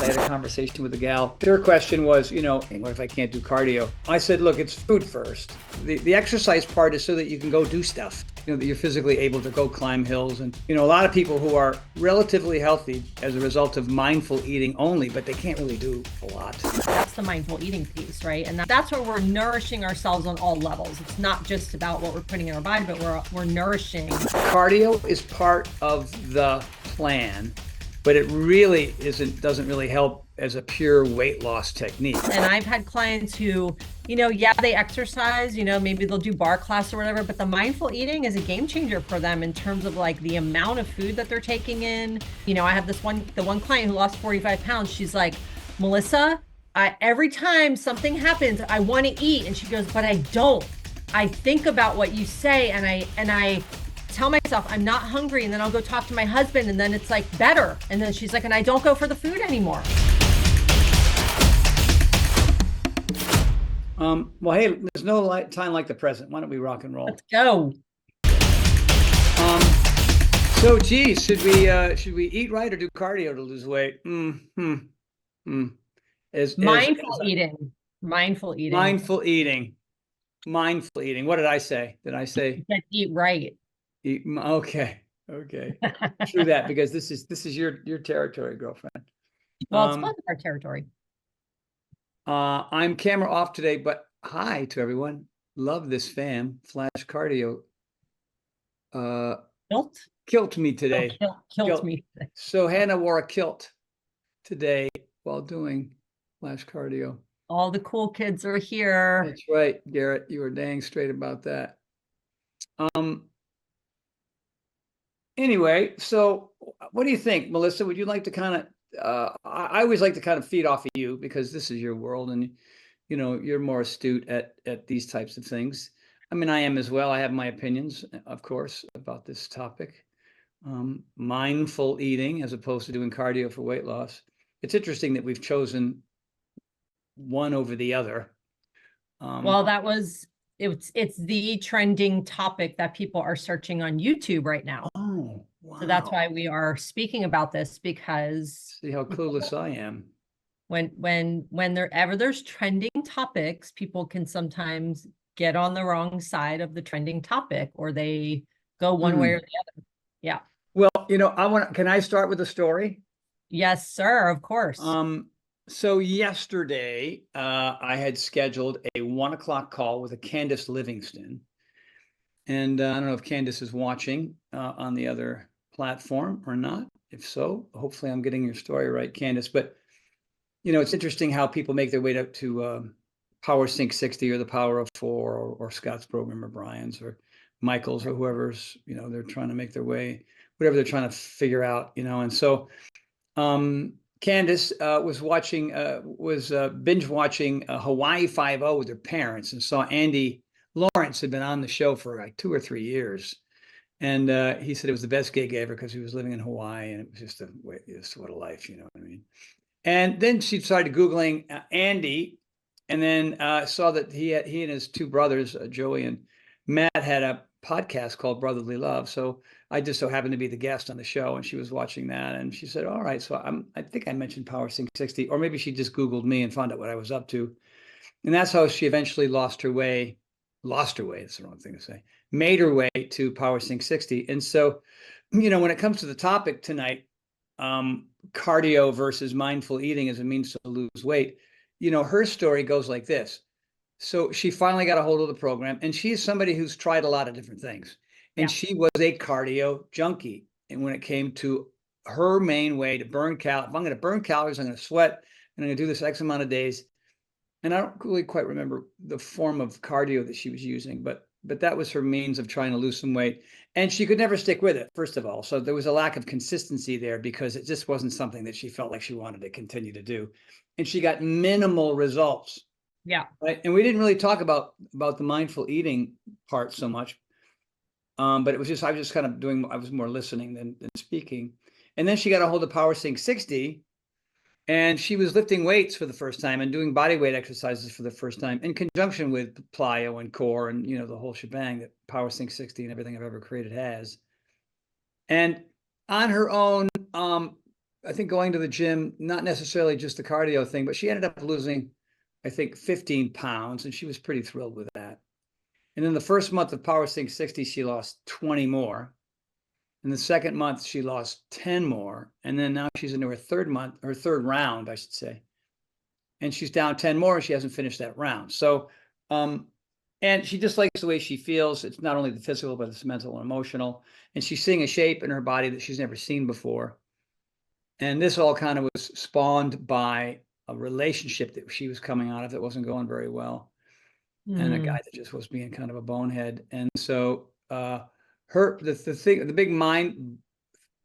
I had a conversation with a gal. Their question was, what if I can't do cardio? I said, look, it's food first. The exercise part is so that you can go do stuff, that you're physically able to go climb hills. And, a lot of people who are relatively healthy as a result of mindful eating only, but they can't really do a lot. That's the mindful eating piece, right? And that's where we're nourishing ourselves on all levels. It's not just about what we're putting in our body, but we're nourishing. Cardio is part of the plan, but it really doesn't really help as a pure weight loss technique. And I've had clients who, they exercise, maybe they'll do bar class or whatever, but the mindful eating is a game changer for them in terms of like the amount of food that they're taking in. I have the one client who lost 45 pounds. She's like, Melissa, every time something happens, I want to eat. And she goes, but I don't. I think about what you say and I tell myself I'm not hungry, and then I'll go talk to my husband, and then it's like better. And then she's like, and I don't go for the food anymore. Well, hey, there's no time like the present. Why don't we rock and roll? Let's go. So, geez, should we eat right or do cardio to lose weight? Mindful eating. Mindful eating. Mindful eating. Mindful eating. What did I say? Did I say you said eat right? Okay. True that, because this is your territory, girlfriend. Well, it's part of our territory. I'm camera off today, but hi to everyone. Love this fam. Flash cardio. Kilt me today. Kilt me today. So Hannah wore a kilt today while doing flash cardio. All the cool kids are here. That's right, Garrett. You were dang straight about that. Anyway, so what do you think, Melissa? Would you like to kind of, I always like to kind of feed off of you because this is your world and, you're more astute at these types of things. I mean, I am as well. I have my opinions, of course, about this topic. Mindful eating as opposed to doing cardio for weight loss. It's interesting that we've chosen one over the other. Well, it's the trending topic that people are searching on YouTube right now. Oh, wow. So that's why we are speaking about this, because see how clueless I am. When there's trending topics, people can sometimes get on the wrong side of the trending topic, or they go one way or the other. Yeah. Well, can I start with a story? Yes, sir. Of course. So yesterday, I had scheduled a 1 o'clock call with a Candace Livingston. And I don't know if Candace is watching on the other platform or not. If so, hopefully I'm getting your story right, Candace. But, it's interesting how people make their way up to Power Sync 60 or the Power of 4 or Scott's program or Brian's or Michael's or whoever's, they're trying to make their way, whatever they're trying to figure out, And so Candace was binge watching Hawaii Five-0 with her parents and saw Andy Lawrence had been on the show for like 2 or 3 years. And he said it was the best gig ever because he was living in Hawaii and it was just what a life, you know what I mean? And then she started Googling Andy and then saw that he and his two brothers, Joey and Matt, had a podcast called Brotherly Love. So I just so happened to be the guest on the show and she was watching that and she said, all right. So I think I mentioned Power Sync 60, or maybe she just Googled me and found out what I was up to. And that's how she eventually lost her way. That's the wrong thing to say. Made her way to Power Sync 60. And so, when it comes to the topic tonight, cardio versus mindful eating as a means to lose weight, her story goes like this. So she finally got a hold of the program, and she's somebody who's tried a lot of different things. And she was a cardio junkie. And when it came to her main way to burn calories, if I'm going to burn calories, I'm going to sweat, and I'm going to do this X amount of days. And I don't really quite remember the form of cardio that she was using, but that was her means of trying to lose some weight. And she could never stick with it, first of all. So there was a lack of consistency there because it just wasn't something that she felt like she wanted to continue to do. And she got minimal results. Yeah. Right. And we didn't really talk about the mindful eating part so much. But it was just, I was more listening than speaking. And then she got a hold of Power Sync 60. And she was lifting weights for the first time and doing body weight exercises for the first time in conjunction with plyo and core and, the whole shebang that Power Sync 60 and everything I've ever created has. And on her own, I think going to the gym, not necessarily just the cardio thing, but she ended up losing, I think, 15 pounds, and she was pretty thrilled with that. And in the first month of Power Sync 60, she lost 20 more. In the second month, she lost 10 more. And then now she's into her third month, her third round, I should say. And she's down 10 more, and she hasn't finished that round. So, and she just likes the way she feels. It's not only the physical, but it's mental and emotional. And she's seeing a shape in her body that she's never seen before. And this all kind of was spawned by a relationship that she was coming out of that wasn't going very well, and a guy that just was being kind of a bonehead. And so the big mind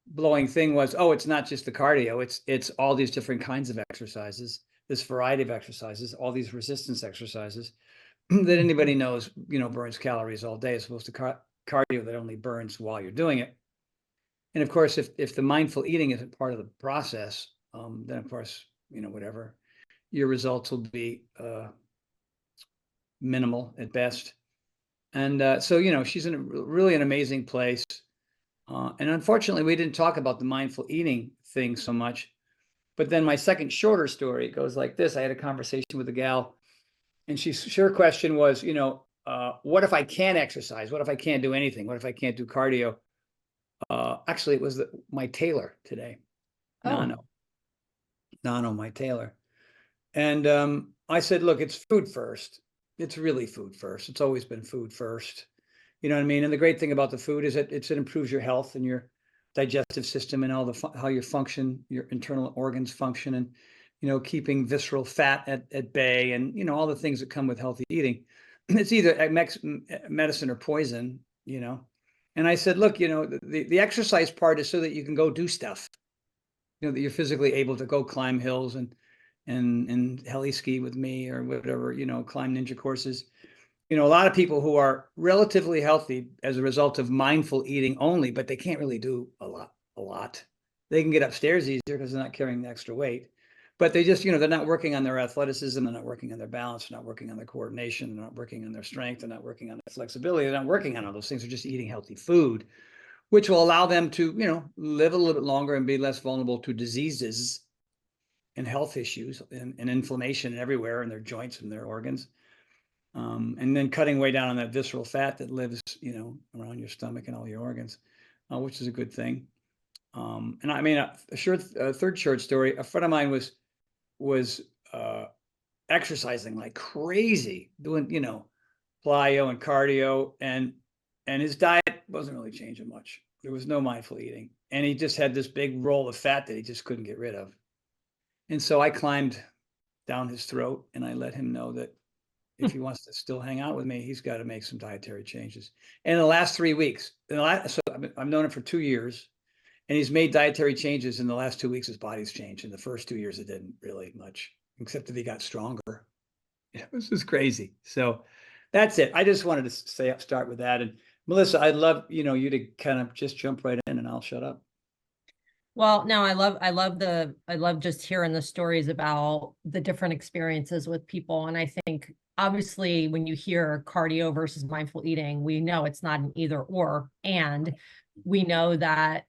blowing thing was, oh, it's not just the cardio, it's all these different kinds of exercises, this variety of exercises, all these resistance exercises that anybody knows, burns calories all day, as opposed to cardio that only burns while you're doing it. And of course, if the mindful eating isn't part of the process, then of course, whatever, your results will be minimal at best. And so, she's in really an amazing place. And unfortunately, we didn't talk about the mindful eating thing so much. But then my second shorter story goes like this. I had a conversation with a gal, and her question was, what if I can't exercise? What if I can't do anything? What if I can't do cardio? Actually, it was my tailor today. Nano, my tailor. And I said, look, it's food first. It's really food first. It's always been food first. You know what I mean? And the great thing about the food is that it improves your health and your digestive system and how you function, your internal organs function, and keeping visceral fat at bay, and all the things that come with healthy eating. It's either medicine or poison. And I said, look, the exercise part is so that you can go do stuff. That you're physically able to go climb hills and heli ski with me or whatever, climb ninja courses. A lot of people who are relatively healthy as a result of mindful eating only, but they can't really do a lot. They can get upstairs easier because they're not carrying the extra weight, but they just, they're not working on their athleticism, they're not working on their balance, they're not working on their coordination, they're not working on their strength, they're not working on their flexibility, they're not working on all those things. They're just eating healthy food, which will allow them to, live a little bit longer and be less vulnerable to diseases and health issues and inflammation everywhere in their joints and their organs. And then cutting way down on that visceral fat that lives, around your stomach and all your organs, which is a good thing. And I mean, a third short story, a friend of mine was exercising like crazy, doing, plyo and cardio, and his diet wasn't really changing much. There was no mindful eating. And he just had this big roll of fat that he just couldn't get rid of. And so I climbed down his throat and I let him know that if he wants to still hang out with me, he's got to make some dietary changes. And in the last 3 weeks, so I've known him for 2 years, and he's made dietary changes. In the last 2 weeks, his body's changed. In the first 2 years, it didn't really much, except that he got stronger. It was just crazy. So that's it. I just wanted to start with that. And Melissa, I'd love, you to kind of just jump right in, and I'll shut up. Well, no, I love just hearing the stories about the different experiences with people. And I think obviously when you hear cardio versus mindful eating, we know it's not an either or, and we know that,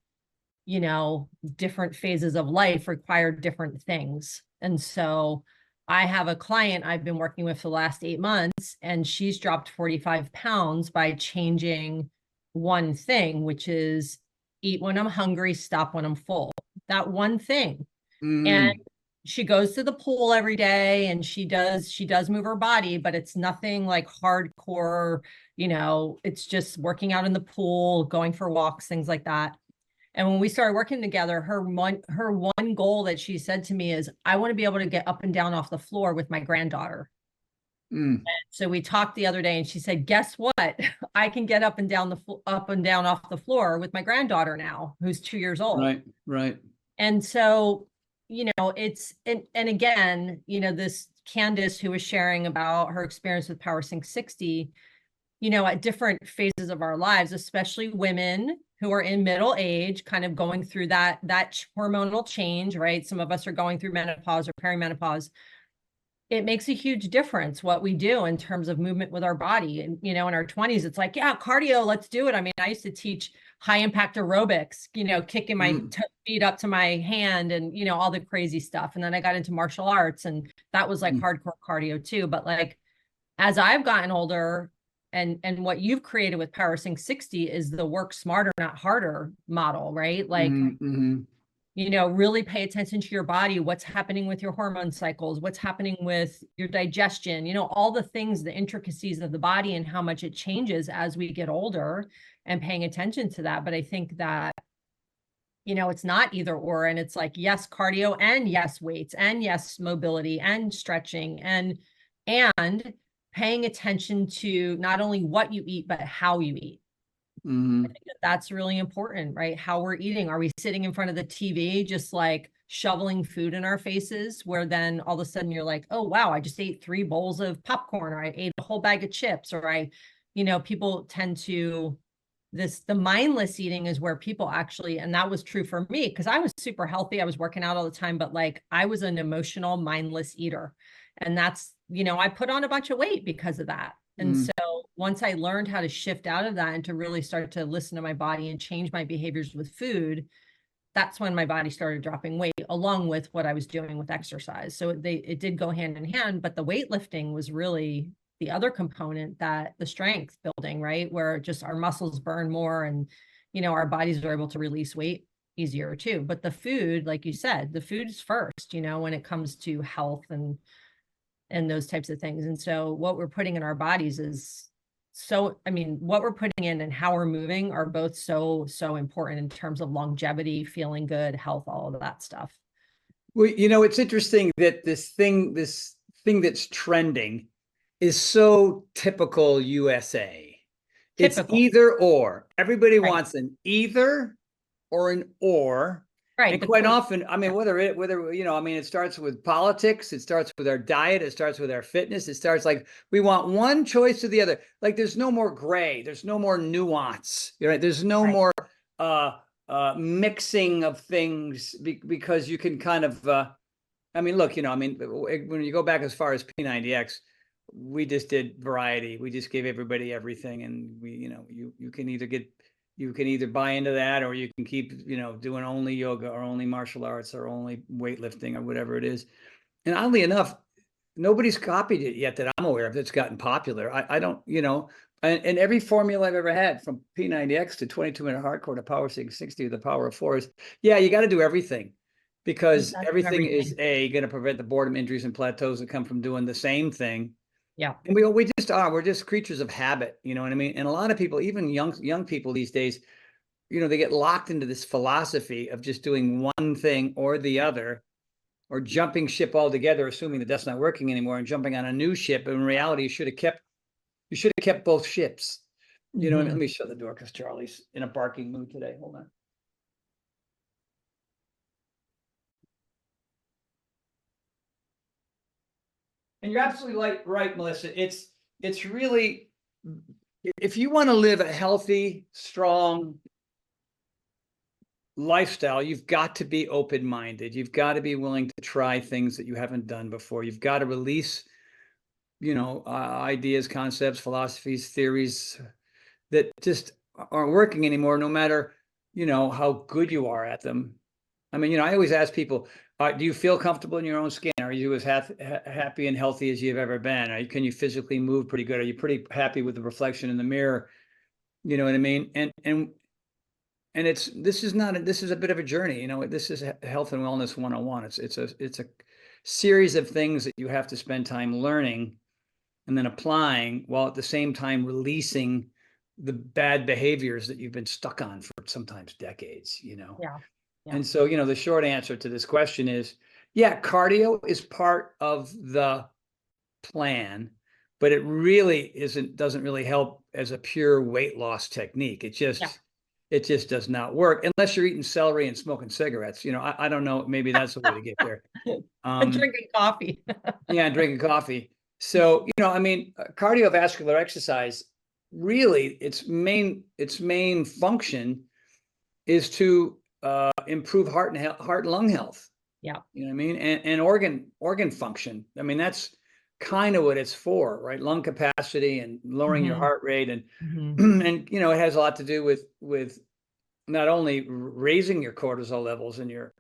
different phases of life require different things. And so I have a client I've been working with for the last 8 months, and she's dropped 45 pounds by changing one thing, which is eat when I'm hungry, stop when I'm full. That one thing. And she goes to the pool every day, and she does move her body, but it's nothing like hardcore, it's just working out in the pool, going for walks, things like that. And when we started working together, her one goal that she said to me is, I want to be able to get up and down off the floor with my granddaughter. And so we talked the other day, and she said, guess what? I can get up and down off the floor with my granddaughter now, who's 2 years old. Right. And so, it's, and again, this Candace who was sharing about her experience with Power Sync 60, at different phases of our lives, especially women who are in middle age, kind of going through that hormonal change, right? Some of us are going through menopause or perimenopause. It makes a huge difference what we do in terms of movement with our body. And, in our 20s, it's like, yeah, cardio, let's do it. I mean, I used to teach high impact aerobics, kicking my Mm, feet up to my hand and, all the crazy stuff. And then I got into martial arts, and that was like mm, hardcore cardio too. But like, as I've gotten older, and what you've created with Power Sync 60 is the work smarter, not harder model, right? Like, mm, really pay attention to your body, what's happening with your hormone cycles, what's happening with your digestion, all the things, the intricacies of the body and how much it changes as we get older, and paying attention to that. But I think that, it's not either or. And it's like, yes, cardio, and yes, weights, and yes, mobility and stretching, and paying attention to not only what you eat, but how you eat. I mm, think that that's really important, right? How we're eating. Are we sitting in front of the TV, just like shoveling food in our faces, where then all of a sudden you're like, oh, wow, I just ate 3 bowls of popcorn, or I ate a whole bag of chips, or people tend to the mindless eating is where people actually, and that was true for me because I was super healthy. I was working out all the time, but like I was an emotional mindless eater. And that's, I put on a bunch of weight because of that. And mm. so once I learned how to shift out of that and to really start to listen to my body and change my behaviors with food, that's when my body started dropping weight, along with what I was doing with exercise. So it did go hand in hand, but the weightlifting was really the other component, that the strength building, right? Where just our muscles burn more, and, our bodies are able to release weight easier too. But the food, like you said, the food is first, when it comes to health and those types of things. And so what we're putting in our bodies is what we're putting in and how we're moving are both so, so important in terms of longevity, feeling good, health, all of that stuff. Well, it's interesting that this thing that's trending is so typical USA. It's Typical, either or. Everybody right? wants an either or an or. Right. And The quite quick, often, I mean, it starts with politics, it starts with our diet, it starts with our fitness, it starts like we want one choice or the other. Like there's no more gray, there's no more nuance, right? There's no right. more mixing of things because you can kind of look, when you go back as far as P90X, we just did variety. We just gave everybody everything, and you can either buy into that, or you can keep doing only yoga or only martial arts or only weightlifting or whatever it is. And oddly enough, nobody's copied it yet that I'm aware of that's gotten popular. I don't, and every formula I've ever had, from P90X to 22-minute hardcore to Power 660 to the Power of Four, is, yeah, you got to do everything, because That's everything is everything. going to prevent the boredom, injuries, and plateaus that come from doing the same thing. Yeah. And we just are. We're just creatures of habit. You know what I mean? And a lot of people, even young people these days, they get locked into this philosophy of just doing one thing or the other, or jumping ship altogether, assuming that that's not working anymore, and jumping on a new ship. But in reality, you should have kept both ships. You know what I mean? Let me shut the door because Charlie's in a barking mood today. Hold on. And you're absolutely right, Melissa. It's really, if you want to live a healthy, strong lifestyle, you've got to be open-minded. You've got to be willing to try things that you haven't done before. You've got to release, ideas, concepts, philosophies, theories that just aren't working anymore, no matter, how good you are at them. I mean, I always ask people, do you feel comfortable in your own skin? Are you as happy and healthy as you've ever been? Can you physically move pretty good? Are you pretty happy with the reflection in the mirror? You know what I mean? And this is a bit of a journey. This is health and wellness 101. It's a series of things that you have to spend time learning and then applying, while at the same time releasing the bad behaviors that you've been stuck on for sometimes decades. Yeah. Yeah. And so, the short answer to this question is, yeah, cardio is part of the plan, but it really doesn't really help as a pure weight loss technique. It Yeah. just does not work unless you're eating celery and smoking cigarettes. I don't know, maybe that's the way to get there. And drinking coffee. Yeah, and drinking coffee. So, cardiovascular exercise, really, its main function is to improve heart and lung health. Yeah. You know what I mean? And organ function. I mean, that's kind of what it's for, right? Lung capacity and lowering your heart rate, and Mhm. and it has a lot to do with not only raising your cortisol levels in your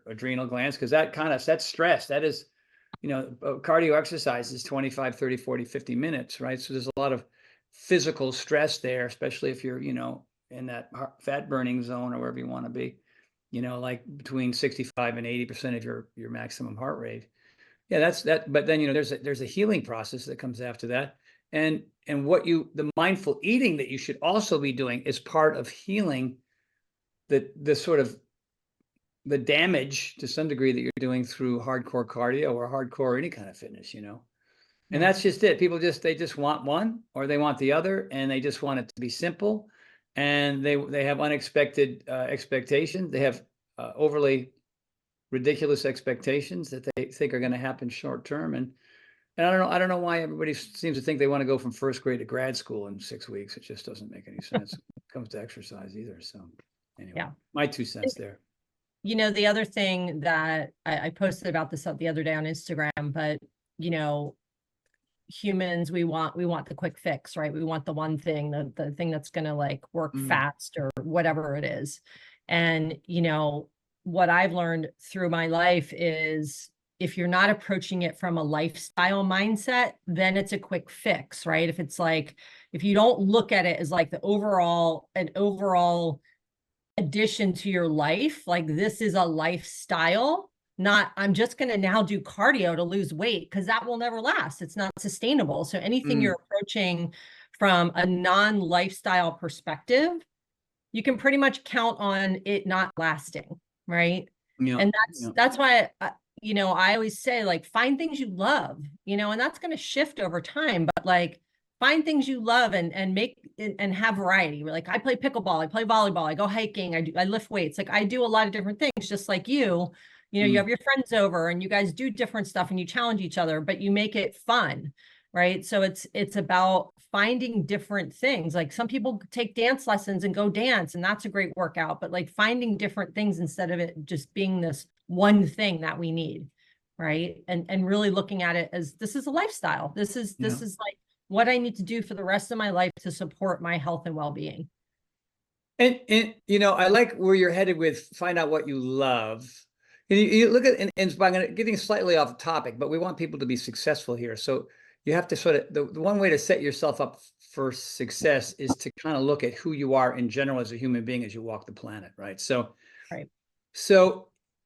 adrenal glands, because that's stress. That is, cardio exercise is 25, 30, 40, 50 minutes, right? So there's a lot of physical stress there, especially if you're, in that fat burning zone or wherever you want to be, like between 65 and 80% of your maximum heart rate. Yeah, that's that. But then, there's a healing process that comes after that. And the mindful eating that you should also be doing is part of healing the sort of the damage to some degree that you're doing through hardcore cardio or hardcore any kind of fitness, and that's just it. People they just want one or they want the other, and they just want it to be simple, and they have unexpected expectations. They have overly ridiculous expectations that they think are going to happen short term, and I don't know why everybody seems to think they want to go from first grade to grad school in 6 weeks. It just doesn't make any sense when it comes to exercise either. So anyway, my 2 cents there. The other thing that I posted about this the other day on Instagram, but humans, we want the quick fix, right? We want the one thing, the thing that's going to like work fast or whatever it is. And, what I've learned through my life is if you're not approaching it from a lifestyle mindset, then it's a quick fix, right? If it's like, if you don't look at it as like an overall addition to your life, like this is a lifestyle, not I'm just going to now do cardio to lose weight, because that will never last. It's not sustainable. So anything you're approaching from a non-lifestyle perspective, you can pretty much count on it not lasting, right? And that's why I always say, like, find things you love, and that's going to shift over time, but like find things you love and make and have variety. Like I play pickleball, I play volleyball, I go hiking, I lift weights. Like I do a lot of different things, just like you you have your friends over and you guys do different stuff and you challenge each other, but you make it fun, right? So it's about finding different things. Like some people take dance lessons and go dance, and that's a great workout, but like finding different things instead of it just being this one thing that we need, right? And really looking at it as this is a lifestyle. This is like what I need to do for the rest of my life to support my health and well-being. And I like where you're headed with find out what you love. You look at, and I'm getting slightly off topic, but we want people to be successful here. So you have to sort of, the one way to set yourself up for success is to kind of look at who you are in general as a human being as you walk the planet, right? So,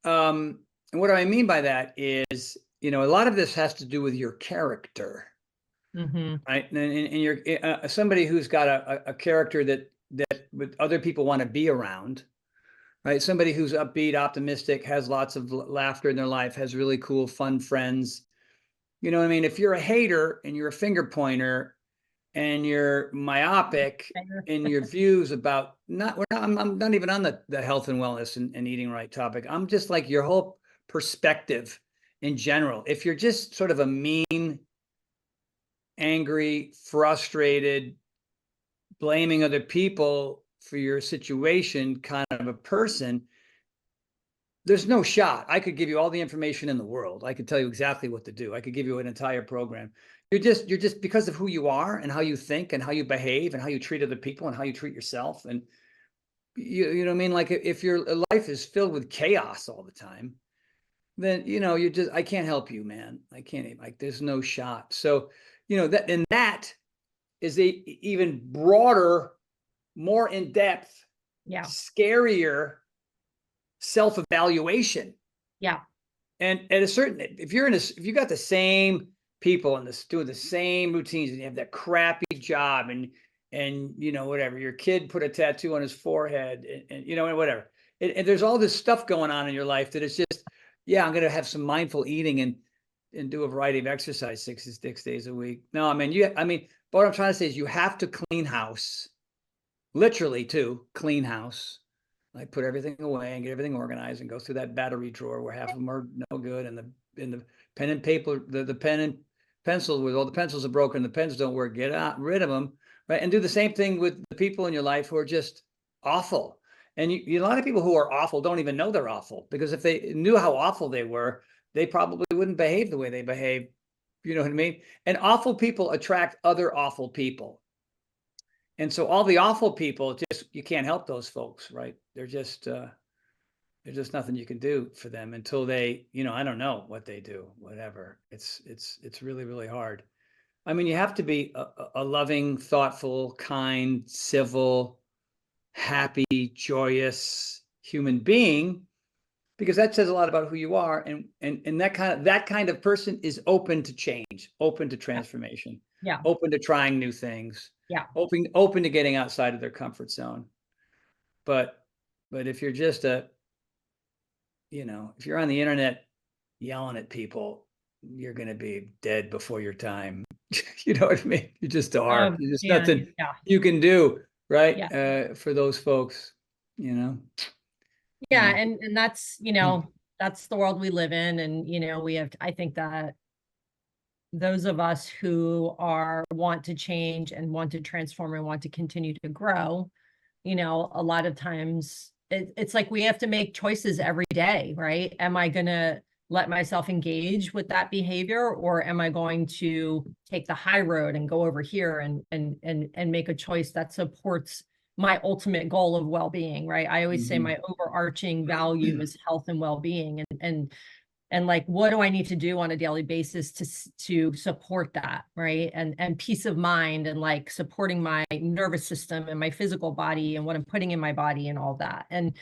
and what do I mean by that is, a lot of this has to do with your character, right? And you're somebody who's got a character that other people want to be around, right? Somebody who's upbeat, optimistic, has lots of laughter in their life, has really cool, fun friends. You know what I mean? If you're a hater and you're a finger pointer and you're myopic in your views about I'm not even on the health and wellness and eating right topic. I'm just like your whole perspective in general. If you're just sort of a mean, angry, frustrated, blaming other people for your situation kind of a person, there's no shot. I could give you all the information in the world. I could tell you exactly what to do. I could give you an entire program. You're just because of who you are and how you think and how you behave and how you treat other people and how you treat yourself. And you know what I mean? Like if your life is filled with chaos all the time, then, I can't help you, man. I can't, like, there's no shot. So, that is a even broader, more in-depth, scarier self-evaluation. And at a certain, if you got the same people and doing the same routines, and you have that crappy job and whatever, your kid put a tattoo on his forehead and whatever. And there's all this stuff going on in your life that is just, I'm going to have some mindful eating and do a variety of exercise 6 days a week. No, I mean, what I'm trying to say is you have to clean house, literally too, clean house. Like put everything away and get everything organized and go through that battery drawer where half of them are no good, and the pen and paper, the pen and pencil where all the pencils are broken, the pens don't work. Get rid of them, right? And do the same thing with the people in your life who are just awful. And a lot of people who are awful don't even know they're awful, because if they knew how awful they were, they probably wouldn't behave the way they behave. You know what I mean? And awful people attract other awful people. And so all the awful people, you can't help those folks, right? There's just nothing you can do for them until they, I don't know what they do, whatever. It's really, really hard. I mean, you have to be a loving, thoughtful, kind, civil, happy, joyous human being, because that says a lot about who you are. And that kind of person is open to change, open to transformation, open to trying new things, open to getting outside of their comfort zone. But if you're just if you're on the internet yelling at people, you're going to be dead before your time. You know what I mean? You just are. There's just nothing you can do, right? For those folks, And that's, that's the world we live in. And, I think that those of us who want to change and want to transform and want to continue to grow, a lot of times it's like we have to make choices every day, right? Am I going to let myself engage with that behavior, or am I going to take the high road and go over here and make a choice that supports my ultimate goal of well-being, right? I always say my overarching value is health and well-being, and like, what do I need to do on a daily basis to support that, right? And peace of mind, and like supporting my nervous system and my physical body and what I'm putting in my body and all that. And,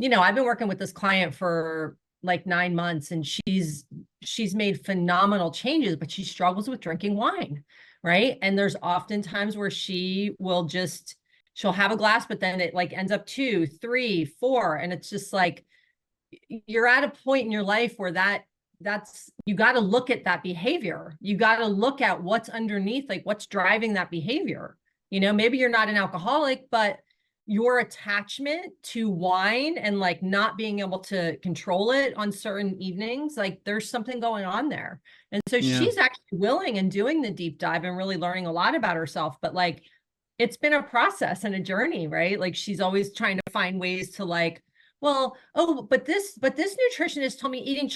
I've been working with this client for like 9 months, and she's made phenomenal changes, but she struggles with drinking wine, right? And there's often times where she'll have a glass, but then it like ends up 2, 3, 4. And it's just like, you're at a point in your life where you got to look at that behavior. You got to look at what's underneath, like what's driving that behavior. Maybe you're not an alcoholic, but your attachment to wine and like not being able to control it on certain evenings, like there's something going on there. And so she's actually willing and doing the deep dive and really learning a lot about herself. But like, it's been a process and a journey, right? Like she's always trying to find ways to like, but this nutritionist told me eating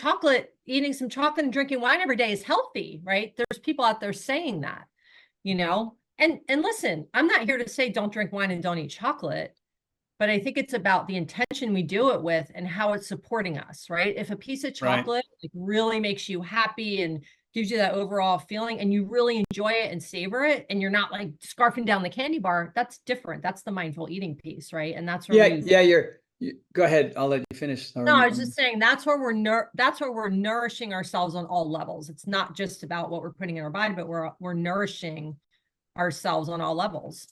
some chocolate and drinking wine every day is healthy, right? There's people out there saying that, and listen, I'm not here to say don't drink wine and don't eat chocolate, but I think it's about the intention we do it with and how it's supporting us, right? If a piece of chocolate like really makes you happy and gives you that overall feeling, and you really enjoy it and savor it, and you're not like scarfing down the candy bar, that's different. That's the mindful eating piece, right? And that's where go ahead. I'll let you finish. No, I was just saying that's where we're nourishing ourselves on all levels. It's not just about what we're putting in our body, but we're nourishing ourselves on all levels.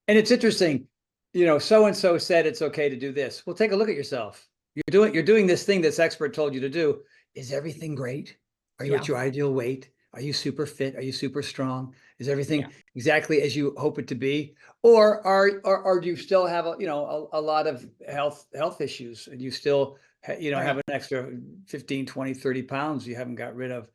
And it's interesting, so-and-so said it's okay to do this. Well, take a look at yourself. You're doing this thing this expert told you to do. Is everything great? Are you at your ideal weight? Are you super fit? Are you super strong? Is everything exactly as you hope it to be? Or do you still have a lot of health issues, and you still have an extra 15, 20, 30 pounds you haven't got rid of?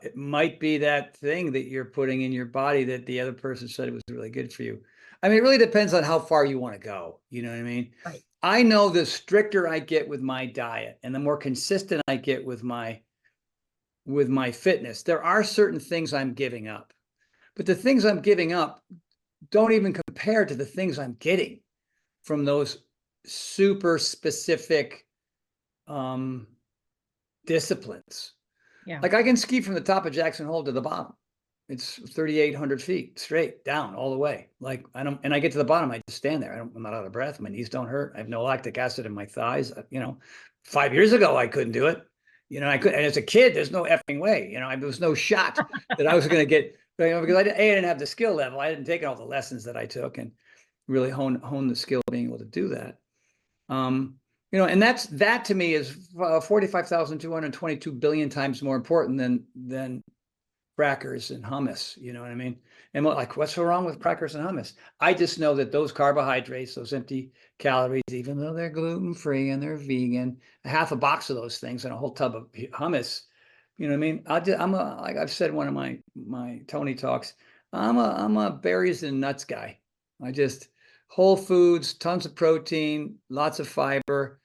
It might be that thing that you're putting in your body that the other person said it was really good for you. I mean, it really depends on how far you want to go. You know what I mean? Right. I know the stricter I get with my diet and the more consistent I get with my fitness, there are certain things I'm giving up. But the things I'm giving up don't even compare to the things I'm getting from those super specific disciplines. Yeah. Like I can ski from the top of Jackson Hole to the bottom. It's 3,800 feet straight down all the way. Like and I get to the bottom, I just stand there. I'm not out of breath. My knees don't hurt. I have no lactic acid in my thighs. 5 years ago, I couldn't do it. I couldn't. And as a kid, there's no effing way. There was no shot that I was going to get. Because I didn't have the skill level. I hadn't taken all the lessons that I took and really hone the skill of being able to do that. And that to me is 45,222 billion times more important than crackers and hummus. You know what I mean? And like, what's so wrong with crackers and hummus? I just know that those carbohydrates, those empty calories, even though they're gluten-free and they're vegan, half a box of those things and a whole tub of hummus. You know what I mean? Like I've said in one of my Tony talks, I'm a berries and nuts guy. I just whole foods, tons of protein, lots of fiber.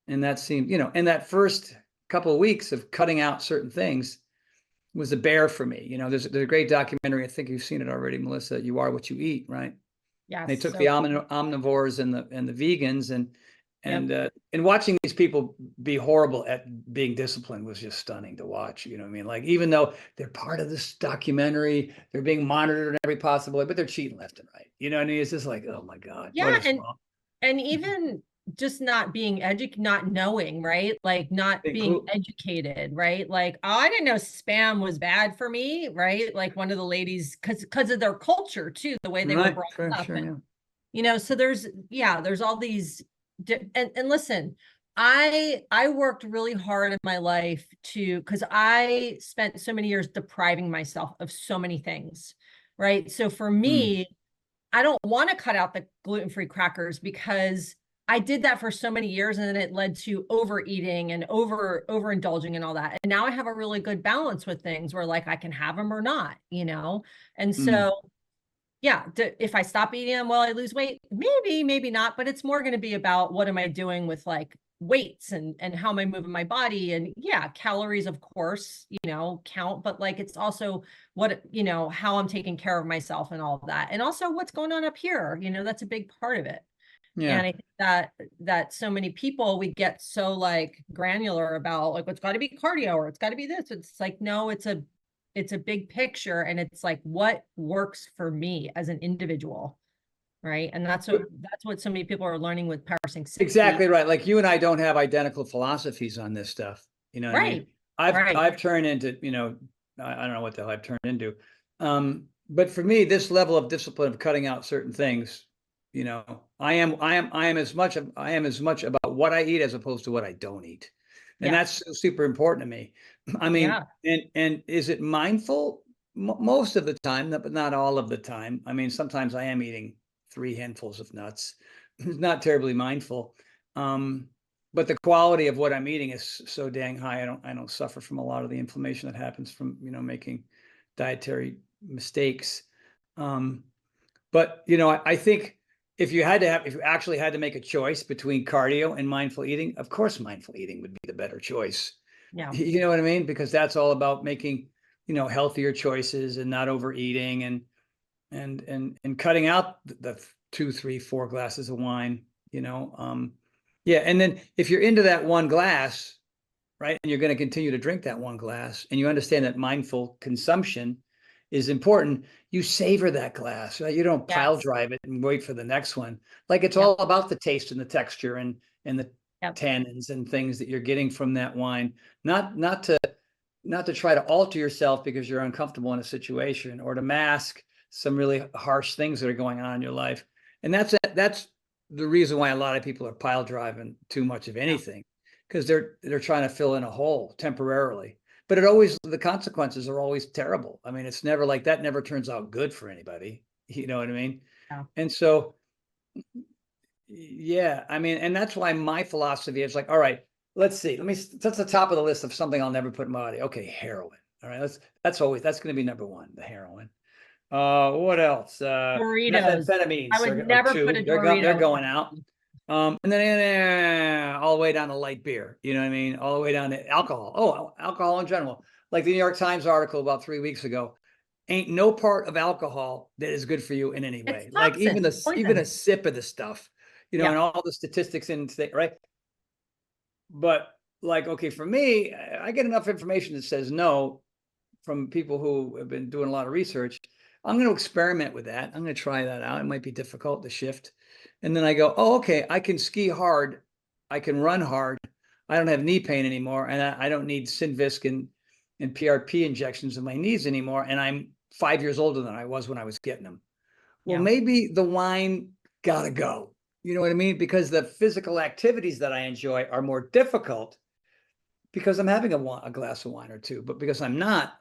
And that seemed, in that first couple of weeks of cutting out certain things, was a bear for me. You know, there's a great documentary. I think you've seen it already, Melissa. You Are What You Eat, right? They Yes. took the So, omnivores and the vegans, yep. and watching these people be horrible at being disciplined was just stunning to watch. You know what I mean? Like, even though they're part of this documentary, they're being monitored in every possible way, but they're cheating left and right. You know what I mean? It's just like, oh my God, what Yeah. is wrong? And even just not being not knowing, right? Like not being Include, educated, right? Like, oh, I didn't know spam was bad for me, right? Like one of the ladies, because of their culture too, the way they were right? brought Sure, up. sure, And yeah. so there's all these and listen, I worked really hard in my life because I spent so many years depriving myself of so many things, right? So for Mm. me, I don't want to cut out the gluten-free crackers because I did that for so many years and then it led to overeating and overindulging and all that. And now I have a really good balance with things where like I can have them or not, And Mm. so yeah, if I stop eating them, will I lose weight? Maybe, maybe not, but it's more going to be about what am I doing with like weights and how am I moving my body? And yeah, calories, of course, count, but like it's also what, how I'm taking care of myself and all of that. And also what's going on up here, that's a big part of it. Yeah. And I think that so many people, we get so like granular about like it's got to be cardio or it's got to be this. It's like, no, it's a big picture, and it's like what works for me as an individual, right? And that's what so many people are learning with Power 60. Exactly right. Like, you and I don't have identical philosophies on this stuff. You know what I mean? Right. Right. I've turned into, I don't know what the hell I've turned into. But for me, this level of discipline of cutting out certain things, I am as much about what I eat as opposed to what I don't eat. And Yeah. that's super important to me. I mean, Yeah. and is it mindful? Most of the time, but not all of the time. I mean, sometimes I am eating 3 handfuls of nuts. Not terribly mindful. Um, but the quality of what I'm eating is so dang high. I don't suffer from a lot of the inflammation that happens from, making dietary mistakes. Um, but I think if you actually had to make a choice between cardio and mindful eating, of course, mindful eating would be the better choice. Yeah. You know what I mean? Because that's all about making, healthier choices and not overeating and cutting out the 2, 3, 4 glasses of wine, yeah. And then if you're into that one glass, right, and you're going to continue to drink that one glass, and you understand that mindful consumption is important, you savor that glass, right? You don't pile Yes. drive it and wait for the next one. Like, it's Yep. all about the taste and the texture and the Yep. tannins and things that you're getting from that wine, not to try to alter yourself because you're uncomfortable in a situation or to mask some really harsh things that are going on in your life. And that's the reason why a lot of people are pile driving too much of Yeah. anything, because they're trying to fill in a hole temporarily. But the consequences are always terrible. I mean, it's never like that, never turns out good for anybody. You know what I mean? Yeah. And so, yeah, I mean, and that's why my philosophy is like, all right, let's see. That's the top of the list of something I'll never put in my body. Okay, heroin. All right, that's going to be number one, the heroin. What else? Doritos. I Methamphetamines would are never put two. a They're Dorito. going out. And then all the way down to light beer. You know what I mean? All the way down to alcohol. Oh, alcohol in general. Like the New York Times article about 3 weeks ago. Ain't no part of alcohol that is good for you in any It's way. Like, toxin. It's even a poison. sip of the stuff, Yeah. and all the statistics in state, right? But like, okay, for me, I get enough information that says no from people who have been doing a lot of research. I'm going to experiment with that. I'm going to try that out. It might be difficult to shift. And then I go, oh, okay, I can ski hard. I can run hard. I don't have knee pain anymore. And I don't need Synvisc and PRP injections in my knees anymore. And I'm 5 years older than I was when I was getting them. Well, Yeah. maybe the wine got to go. You know what I mean? Because the physical activities that I enjoy are more difficult because I'm having a glass of wine or two. But because I'm not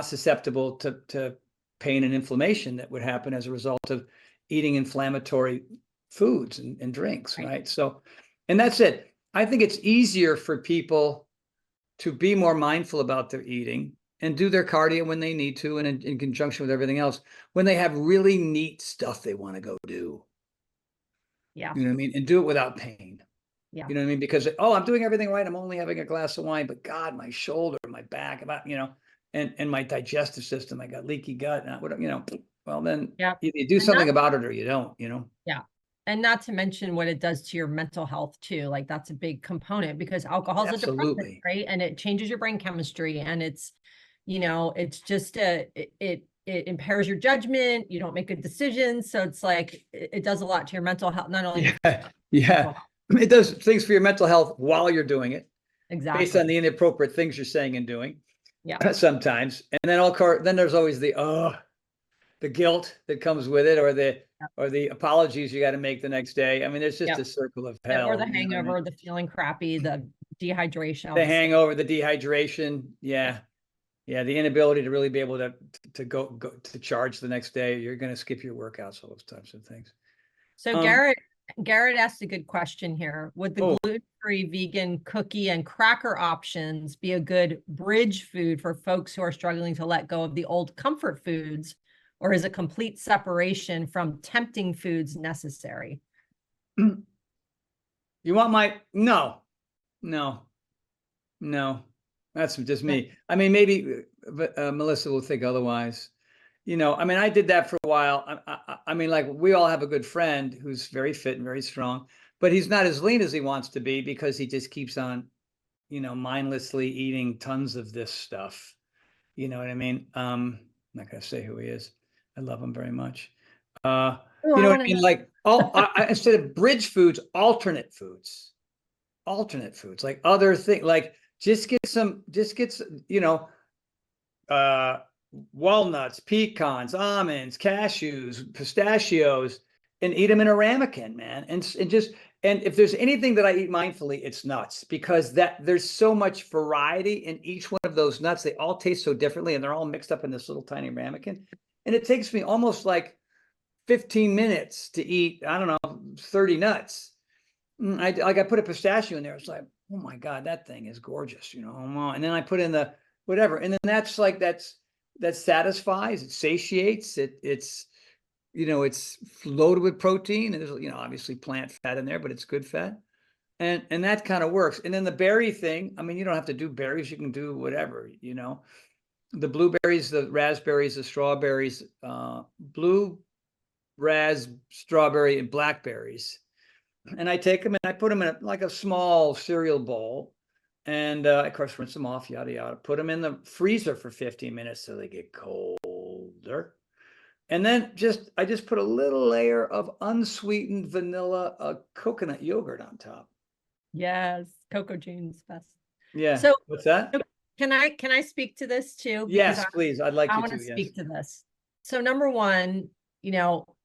susceptible to pain and inflammation that would happen as a result of eating inflammatory foods and drinks, Right. right? So, and that's it. I think it's easier for people to be more mindful about their eating and do their cardio when they need to, and in conjunction with everything else, when they have really neat stuff they want to go do. Yeah. You know what I mean? And do it without pain. Yeah. You know what I mean? Because, oh, I'm doing everything right. I'm only having a glass of wine, but God, my shoulder, my back, and my digestive system, I got leaky gut, and well, then Yeah. you do something about it or you don't, Yeah. And not to mention what it does to your mental health too. Like that's a big component because alcohol is a depressant, Absolutely. right? And it changes your brain chemistry, and it's just it impairs your judgment. You don't make good decisions. So it's like it does a lot to your mental health, not only Yeah. mental Yeah. health. It does things for your mental health while you're doing it, based on Exactly. the inappropriate things you're saying and doing Yeah. sometimes. And then there's always the guilt that comes with it, or the apologies you got to make the next day. I mean, there's just Yeah. a circle of Or hell. the You know what I hangover, mean? the feeling crappy, the dehydration, all The this stuff. hangover, the dehydration. Yeah. Yeah. Yeah. The inability to really be able to go to charge the next day. You're going to skip your workouts, all those types of things. So Um, Garrett asked a good question here. Would the oh, gluten-free vegan cookie and cracker options be a good bridge food for folks who are struggling to let go of the old comfort foods, or is a complete separation from tempting foods necessary? you want no, no, no. That's just me. I mean, maybe Melissa will think otherwise. I mean, I did that for a while. I mean, like, we all have a good friend who's very fit and very strong, but he's not as lean as he wants to be because he just keeps on, mindlessly eating tons of this stuff. You know what I mean? I'm not gonna say who he is. I love him very much. Oh, You I know what want I to mean? know. Like, instead of bridge foods, alternate foods, like other things, like just get some, uh, walnuts, pecans, almonds, cashews, pistachios, and eat them in a ramekin, man. And if there's anything that I eat mindfully, it's nuts, because there's so much variety in each one of those nuts. They all taste so differently, and they're all mixed up in this little tiny ramekin. And it takes me almost like 15 minutes to eat, I don't know, 30 nuts. I put a pistachio in there. It's like, oh my God, that thing is gorgeous, And then I put in the whatever, and then that satisfies, it satiates, it's it's loaded with protein, and there's obviously plant fat in there, but it's good fat, and that kind of works. And then the berry thing, I mean, you don't have to do berries, you can do whatever, the blueberries, the raspberries, the strawberries, blue, strawberry, and blackberries. And I take them and I put them in like a small cereal bowl, and of course rinse them off, yada yada. Put them in the freezer for 15 minutes so they get colder, and then I just put a little layer of unsweetened vanilla coconut yogurt on top. Yes, Coco Jeans best. Yeah. So What's that? can I speak to this too? Because Yes, please. I'd like I you want to. to Yes. speak to this. So number one,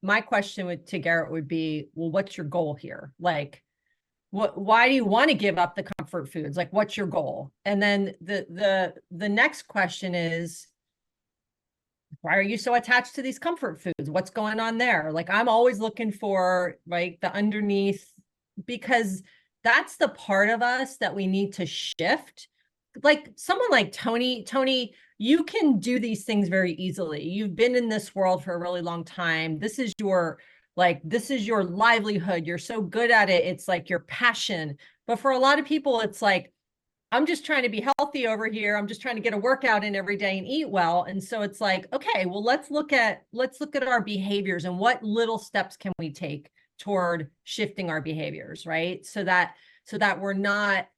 my question to Garrett would be, well, what's your goal here? Like, why do you want to give up the comfort foods? Like, what's your goal? And then the next question is, why are you so attached to these comfort foods? What's going on there? Like, I'm always looking for like the underneath, because that's the part of us that we need to shift. Like someone like Tony, you can do these things very easily. You've been in this world for a really long time. This is your livelihood. You're so good at it. It's like your passion. But for a lot of people, it's like, I'm just trying to be healthy over here. I'm just trying to get a workout in every day and eat well. And so it's like, okay, well, let's look at our behaviors and what little steps can we take toward shifting our behaviors, right? So that we're not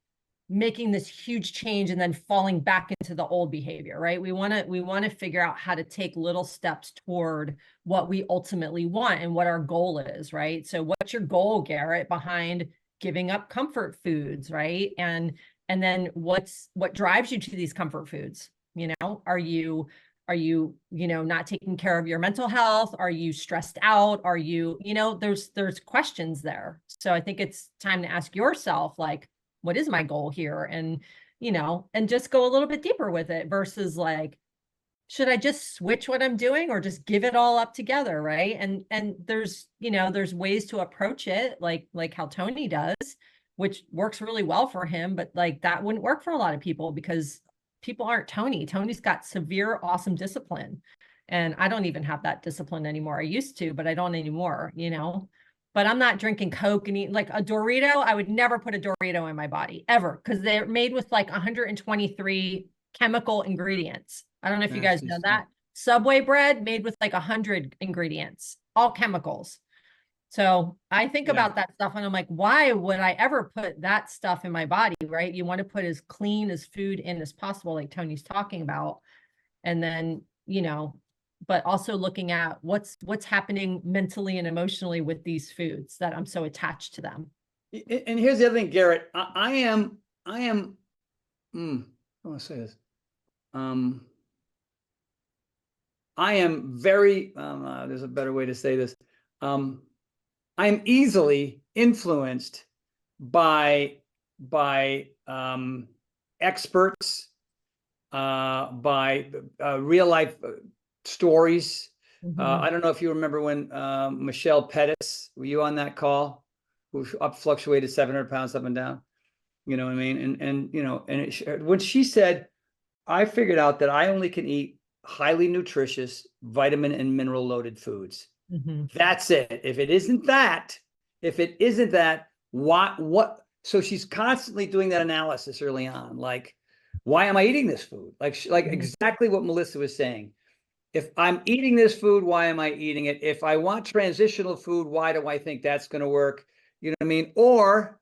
making this huge change and then falling back into the old behavior, right? We want to figure out how to take little steps toward what we ultimately want and what our goal is, right? So what's your goal, Garrett, behind giving up comfort foods, right? And then what drives you to these comfort foods? Are you not taking care of your mental health? Are you stressed out? Are you, there's questions there. So I think it's time to ask yourself, like, what is my goal here? And just go a little bit deeper with it versus like, should I just switch what I'm doing or just give it all up together, right? And there's ways to approach it, like how Tony does, which works really well for him, but like that wouldn't work for a lot of people because people aren't Tony. Tony's got severe, awesome discipline. And I don't even have that discipline anymore. I used to, but I don't anymore, but I'm not drinking Coke and eating like a Dorito. I would never put a Dorito in my body ever, because they're made with like 123 chemical ingredients. I don't know if you That's guys know just, that. Subway bread made with like 100 ingredients, all chemicals. So I think yeah. about that stuff and I'm like, why would I ever put that stuff in my body, right? You want to put as clean as food in as possible, like Tony's talking about. And then, but also looking at what's happening mentally and emotionally with these foods that I'm so attached to them. And here's the other thing, Garrett. I want to say this. I am very, there's a better way to say this. I'm easily influenced by experts, by real life stories. I don't know if you remember when Michelle Pettis, were you on that call? Who fluctuated 700 pounds up and down? You know what I mean? And when she said, I figured out that I only can eat highly nutritious, vitamin and mineral loaded foods. That's it. If it isn't that, what? So she's constantly doing that analysis early on. Like, why am I eating this food? Like exactly what Melissa was saying. If I'm eating this food, why am I eating it? If I want transitional food, why do I think that's going to work? You know what I mean? Or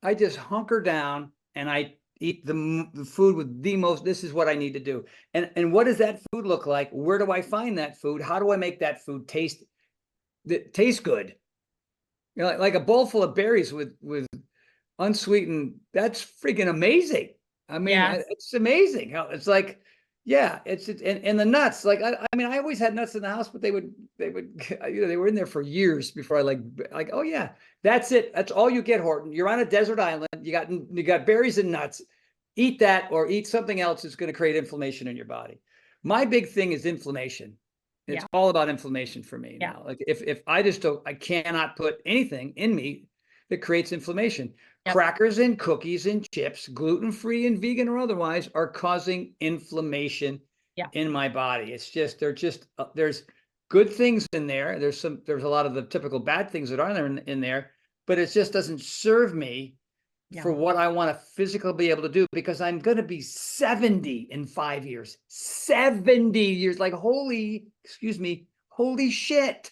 I just hunker down and I eat the food with the most, this is what I need to do. And what does that food look like? Where do I find that food? How do I make that food taste good? You know, like a bowl full of berries with unsweetened, that's freaking amazing. I mean, Yeah. it's amazing how it's like, yeah, and the nuts. Like, I mean, I always had nuts in the house, but they would, they were in there for years before I like, oh yeah, that's it. That's all you get, Horton. You're on a desert island. You got berries and nuts. Eat that or eat something else that's going to create inflammation in your body. My big thing is inflammation. It's all about inflammation for me now. Like if I just don't, I cannot put anything in me that creates inflammation. Crackers and cookies and chips, gluten-free and vegan or otherwise, are causing inflammation in my body. It's just, there's good things in there. There's a lot of the typical bad things that are in there, but it just doesn't serve me for what I want to physically be able to do, because I'm going to be 70 in 5 years. 70 years, like holy shit.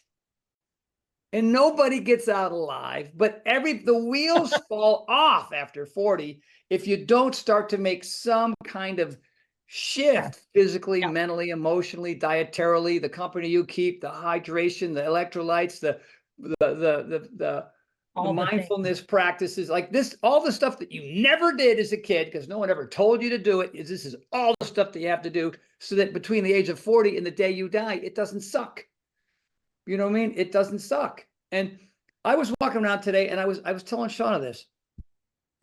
And nobody gets out alive, but the wheels fall off after 40 if you don't start to make some kind of shift physically, mentally, emotionally, dietarily, the company you keep, the hydration, the electrolytes, the mindfulness practices, like this, all the stuff that you never did as a kid because no one ever told you to do it. This is all the stuff that you have to do so that between the age of 40 and the day you die, it doesn't suck. You know what I mean? It doesn't suck. And I was walking around today and I was telling Shauna this.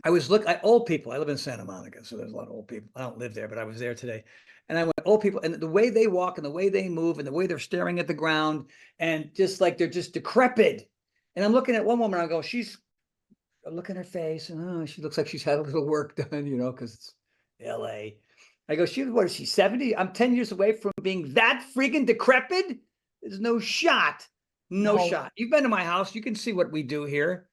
I was looking at old people. I live in Santa Monica, so there's a lot of old people. I don't live there, but I was there today. And I went, old people, and the way they walk and the way they move and the way they're staring at the ground and just like they're just decrepit. And I'm looking at one woman, I go, I look at her face and she looks like she's had a little work done, because it's LA. I go, what is she, 70? I'm 10 years away from being that freaking decrepit. There's no shot. No shot. You've been to my house. You can see what we do here.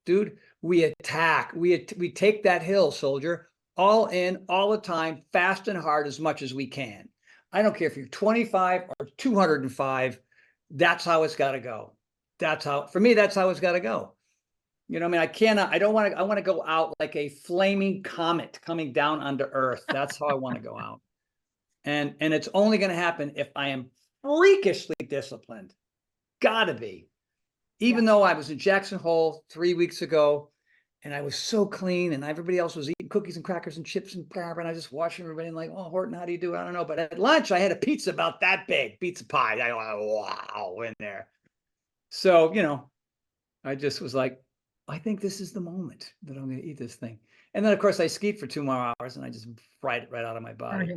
Dude, we attack. We take that hill, soldier, all in, all the time, fast and hard as much as we can. I don't care if you're 25 or 205. That's how it's got to go. For me, that's how it's got to go. You know what I mean? I want to go out like a flaming comet coming down onto Earth. That's how I want to go out. And it's only going to happen if I am freakishly disciplined. Gotta be. Even though I was in Jackson Hole 3 weeks ago and I was so clean and everybody else was eating cookies and crackers and chips and blah, and I was just watching everybody and like, oh, Horton, how do you do it? I don't know. But at lunch, I had a pizza about that big, pizza pie. I go, wow, in there. So, I just was like, I think this is the moment that I'm going to eat this thing. And then, of course, I skied for 2 more hours and I just fried it right out of my body.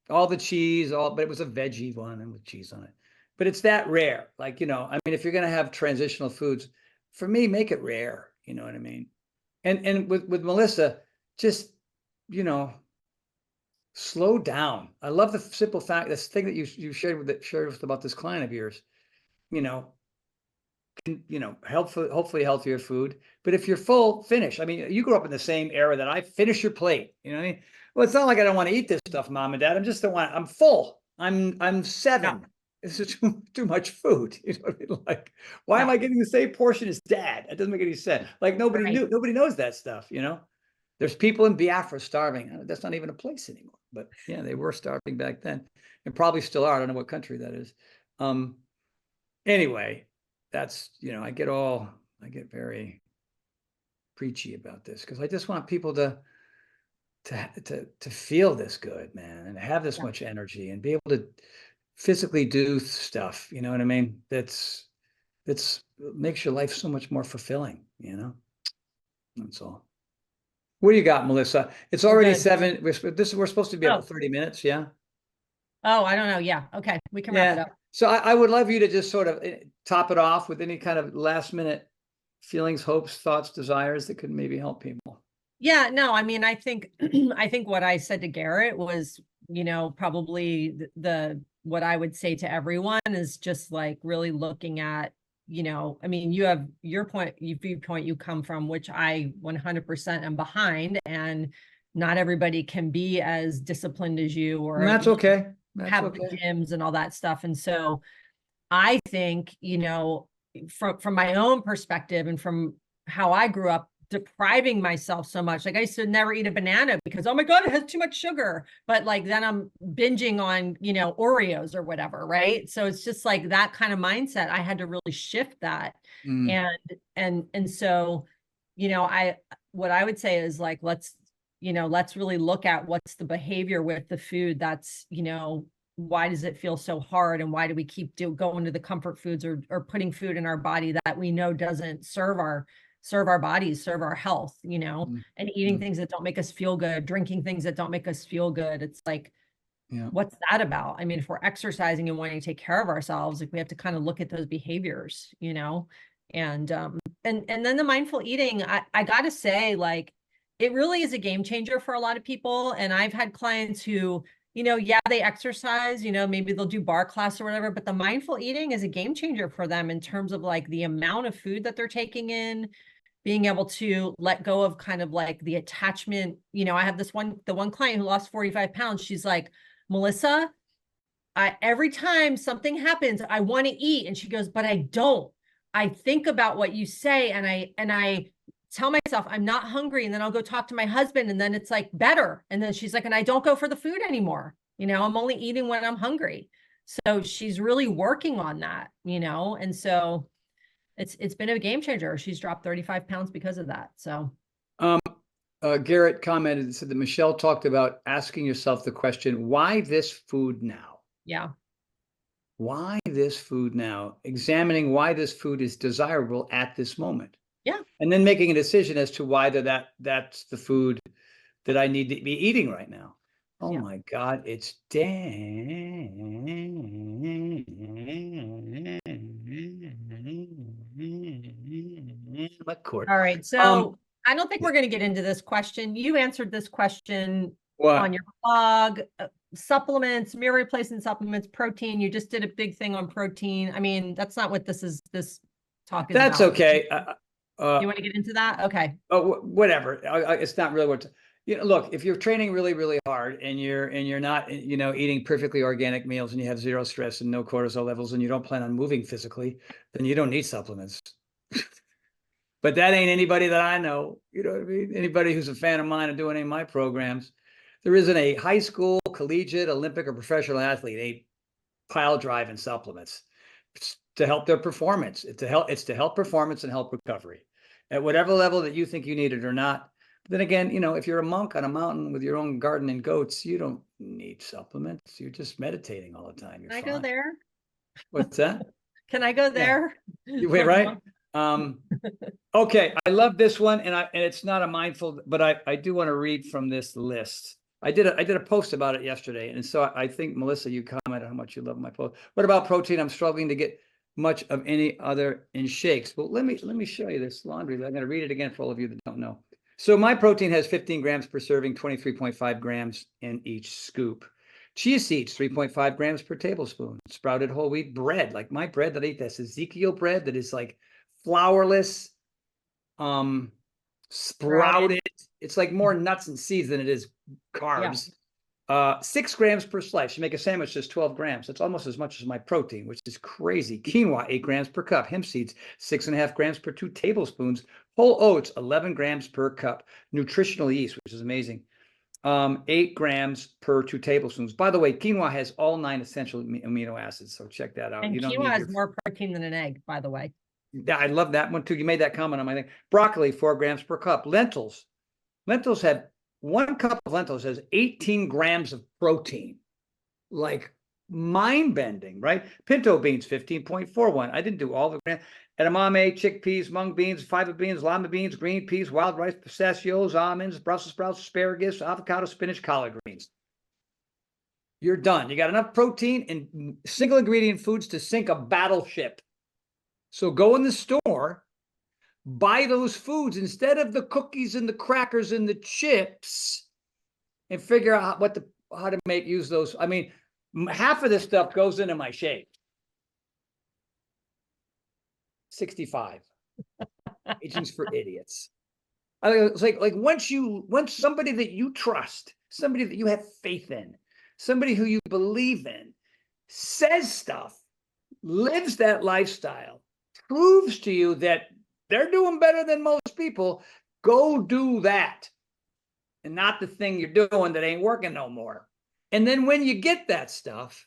All the cheese, but it was a veggie one and with cheese on it. But it's that rare. Like, I mean, if you're going to have transitional foods, for me, make it rare. You know what I mean? And with Melissa, just, slow down. I love the simple fact, this thing that you shared with about this client of yours, hopefully healthier food. But if you're full, finish. I mean, you grew up in the same era that I finish your plate. You know what I mean? Well, it's not like I don't want to eat this stuff, Mom and Dad. I'm full. I'm Yeah. 7. This is too much food. You know what I mean? Like, why am Yeah. I getting the same portion as Dad? It doesn't make any sense. Like nobody knows that stuff, you know? There's people in Biafra starving. That's not even a place anymore. But yeah, they were starving back then and probably still are. I don't know what country that is. Anyway, that's, I get very preachy about this because I just want people to feel this good, man, and have this much energy and be able to physically do stuff, you know what I mean? That's makes your life so much more fulfilling, That's all. What do you got, Melissa? It's already 7. We're supposed to be about 30 minutes, yeah? Oh, I don't know. Yeah. Okay. We can wrap it up. So I would love you to just sort of top it off with any kind of last minute feelings, hopes, thoughts, desires that could maybe help people. Yeah, no, I mean, I think what I said to Garrett was, probably what I would say to everyone is just like really looking at, I mean, you have your viewpoint you come from, which I 100% am behind, and not everybody can be as disciplined as you, or And that's okay. have the gyms and all that stuff. And so I think, from my own perspective and from how I grew up, depriving myself so much. Like I used to never eat a banana because, oh my God, it has too much sugar. But like then I'm binging on, Oreos or whatever. Right. So it's just like that kind of mindset. I had to really shift that. And so, what I would say is like, let's really look at what's the behavior with the food that's, why does it feel so hard, and why do we keep going to the comfort foods or putting food in our body that we know doesn't serve our bodies, serve our health, and eating things that don't make us feel good, drinking things that don't make us feel good. It's like, what's that about? I mean, if we're exercising and wanting to take care of ourselves, like we have to kind of look at those behaviors, and then the mindful eating, I gotta say, like, it really is a game changer for a lot of people. And I've had clients who, they exercise, maybe they'll do bar class or whatever, but the mindful eating is a game changer for them in terms of like the amount of food that they're taking in, being able to let go of kind of like the attachment. I have the one client who lost 45 pounds. She's like, Melissa, every time something happens, I want to eat. And she goes, but I don't. I think about what you say, and I tell myself I'm not hungry, and then I'll go talk to my husband, and then it's like better. And then she's like, and I don't go for the food anymore. I'm only eating when I'm hungry. So she's really working on that, and so it's been a game changer. She's dropped 35 pounds because of that. So Garrett commented and said that Michelle talked about asking yourself the question, why this food now? Yeah. Why this food now? Examining why this food is desirable at this moment. Yeah. And then making a decision as to why that's the food that I need to be eating right now. Oh my God, it's damn court. All right. So I don't think we're going to get into this question. You answered this question on your blog. Supplements, meal replacement supplements, protein. You just did a big thing on protein. I mean, that's not what this talk is about. That's okay. You want to get into that? Okay. Oh, whatever. It's not really what. Look, if you're training really, really hard and you're not, eating perfectly organic meals, and you have zero stress and no cortisol levels, and you don't plan on moving physically, then you don't need supplements. But that ain't anybody that I know. You know what I mean? Anybody who's a fan of mine and doing any of my programs. There isn't a high school, collegiate, Olympic, or professional athlete ain't pile driving supplements. It's to help their performance. It's to help performance and help recovery at whatever level that you think you need it or not. But then again, if you're a monk on a mountain with your own garden and goats, you don't need supplements. You're just meditating all the time. You're fine. Can I go there? What's that? Can I go there? Yeah. Wait, right? Okay, I love this one, and it's not a mindful, but I do want to read from this list. I did a post about it yesterday, and so I think, Melissa, you commented how much you love my post. What about protein? I'm struggling to get much of any other in shakes. Well, let me show you this laundry. I'm going to read it again for all of you that don't know. So my protein has 15 grams per serving, 23.5 grams in each scoop. Chia seeds, 3.5 grams per tablespoon. Sprouted whole wheat bread, like my bread that I eat, that's Ezekiel bread, that is like flourless, sprouted. It's like more nuts and seeds than it is carbs. 6 grams per slice. You make a sandwich, that's 12 grams. That's almost as much as my protein, which is crazy. Quinoa, 8 grams per cup. Hemp seeds, 6.5 grams per 2 tablespoons. Whole oats, 11 grams per cup. Nutritional yeast, which is amazing. 8 grams per 2 tablespoons. By the way, quinoa has all 9 essential amino acids, so check that out. And You don't quinoa need has more protein than an egg, by the way. Yeah, I love that one too. You made that comment on my thing. Broccoli, 4 grams per cup. Lentils. Lentils have 1 cup of lentils has 18 grams of protein. Like mind-bending, right? Pinto beans, 15.41. I didn't do all the edamame, chickpeas, mung beans, fava beans, lima beans, green peas, wild rice, pistachios, almonds, Brussels sprouts, asparagus, avocado, spinach, collard greens. You're done. You got enough protein and single ingredient foods to sink a battleship. So go in the store, buy those foods instead of the cookies and the crackers and the chips, and figure out how to use those. I mean, half of this stuff goes into my shake. 65. Agents for idiots. It's like once somebody that you trust, somebody that you have faith in, somebody who you believe in, says stuff, lives that lifestyle, proves to you that they're doing better than most people, go do that. And not the thing you're doing that ain't working no more. And then when you get that stuff,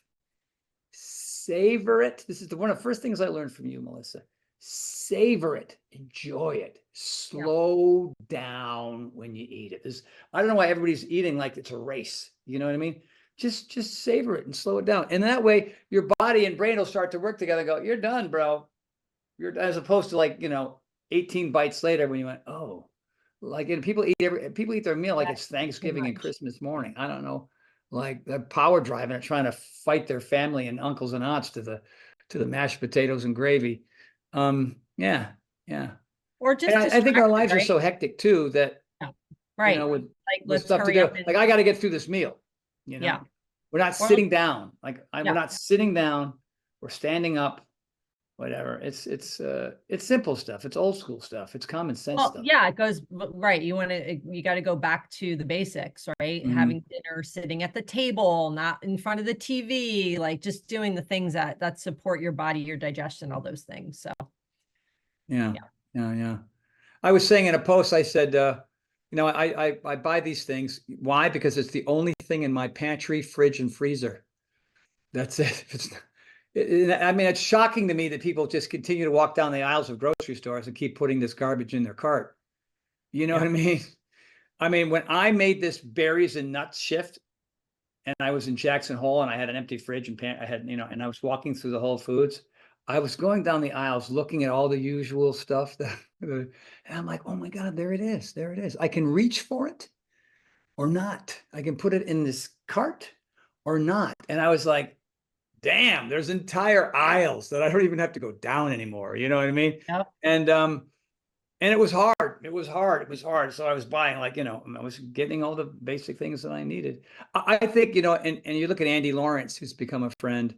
savor it. This is one of the first things I learned from you, Melissa. Savor it, enjoy it, slow down when you eat it. I don't know why everybody's eating like it's a race. You know what I mean? Just savor it and slow it down. And that way your body and brain will start to work together and go, you're done, bro. You're, as opposed to 18 bites later when you went, oh, and people eat their meal like it's Thanksgiving and Christmas morning. I don't know, like they're power driving it, trying to fight their family and uncles and aunts to the mashed potatoes and gravy. Yeah. Or just I think our lives are so hectic too that right, with stuff to do. Like I got to get through this meal. We're not sitting down. We're not sitting down. We're standing up. Whatever. It's simple stuff. It's old school stuff. It's common sense stuff. Yeah, it goes right. You got to go back to the basics, right? Mm-hmm. Having dinner, sitting at the table, not in front of the TV, like just doing the things that support your body, your digestion, all those things. So yeah. I was saying in a post, I said, I buy these things. Why? Because it's the only thing in my pantry, fridge, and freezer. That's it. It's shocking to me that people just continue to walk down the aisles of grocery stores and keep putting this garbage in their cart. You know what I mean? I mean, when I made this berries and nuts shift, and I was in Jackson Hole and I had an empty fridge and and I was walking through the Whole Foods, I was going down the aisles looking at all the usual stuff and I'm like, oh my God, there it is. There it is. I can reach for it or not. I can put it in this cart or not. And I was like, damn, there's entire aisles that I don't even have to go down anymore. You know what I mean? Yep. And it was hard. It was hard. So I was buying I was getting all the basic things that I needed. I think, and you look at Andy Lawrence, who's become a friend.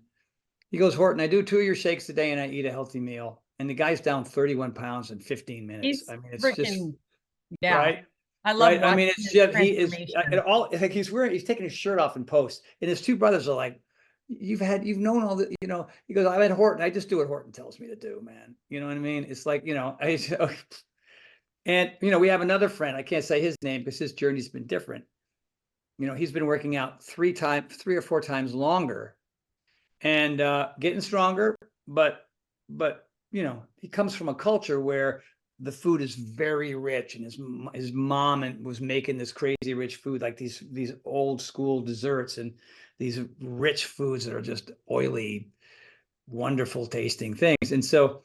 He goes, Horton, I do 2 of your shakes a day and I eat a healthy meal. And the guy's down 31 pounds in 15 minutes. It's freaking, yeah. Right? I love right? It's just, he is like he's taking his shirt off in post. And his 2 brothers are like, you've known all the, he goes, I'm at Horton. I just do what Horton tells me to do, man. You know what I mean? It's like, and, we have another friend. I can't say his name because his journey's been different. He's been working out 3 or 4 times longer and getting stronger. But, he comes from a culture where the food is very rich, and his mom was making this crazy rich food, like these old school desserts and these rich foods that are just oily, wonderful tasting things. And so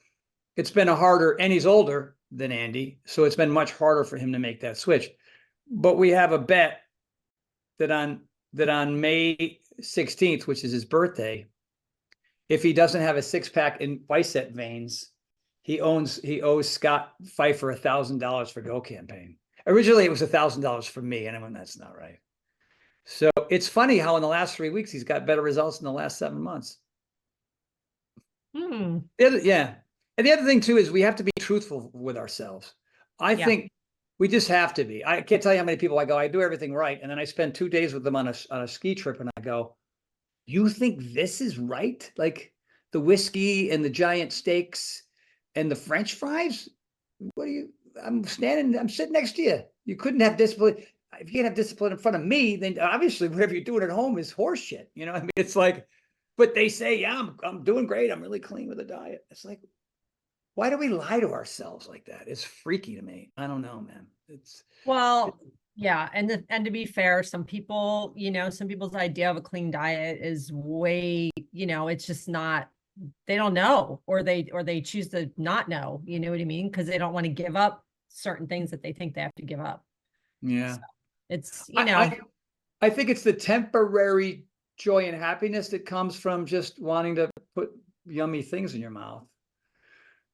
it's been and he's older than Andy, so it's been much harder for him to make that switch. But we have a bet that on May 16th, which is his birthday, if he doesn't have a 6-pack in bicep veins, he owes Scott Pfeiffer $1,000 for Go campaign. Originally, it was $1,000 for me, and I went, that's not right. So it's funny how in the last 3 weeks, he's got better results in the last 7 months. Yeah. And the other thing too, is we have to be truthful with ourselves. I think We just have to be. I can't tell you how many people I go, I do everything right. And then I spend 2 days with them on a ski trip and I go, you think this is right? Like the whiskey and the giant steaks and the French fries? What are you? I'm sitting next to you. You couldn't have discipline. If you can't have discipline in front of me, then obviously whatever you're doing at home is horseshit. You know, I mean, it's like, but they say, yeah, I'm doing great. I'm really clean with a diet. It's like, why do we lie to ourselves like that? It's freaky to me. I don't know, man. Well, yeah, and to be fair, some people, some people's idea of a clean diet is way, it's just not, they don't know, or they choose to not know, you know what I mean? Because they don't want to give up certain things that they think they have to give up. Yeah. So it's, I think it's the temporary joy and happiness that comes from just wanting to put yummy things in your mouth.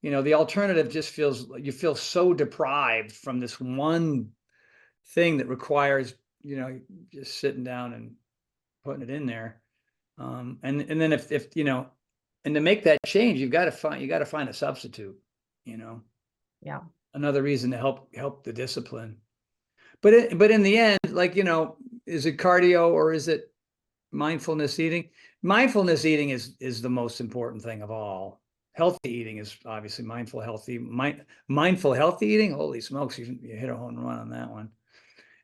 The alternative just feels, you feel so deprived from this one thing that requires, just sitting down and putting it in there. And then if and to make that change, you got to find a substitute, yeah. another reason to help the discipline. But in the end, like, is it cardio or is it mindfulness eating? Mindfulness eating is the most important thing of all. Healthy eating is obviously mindful healthy eating. Holy smokes, you hit a home run on that one.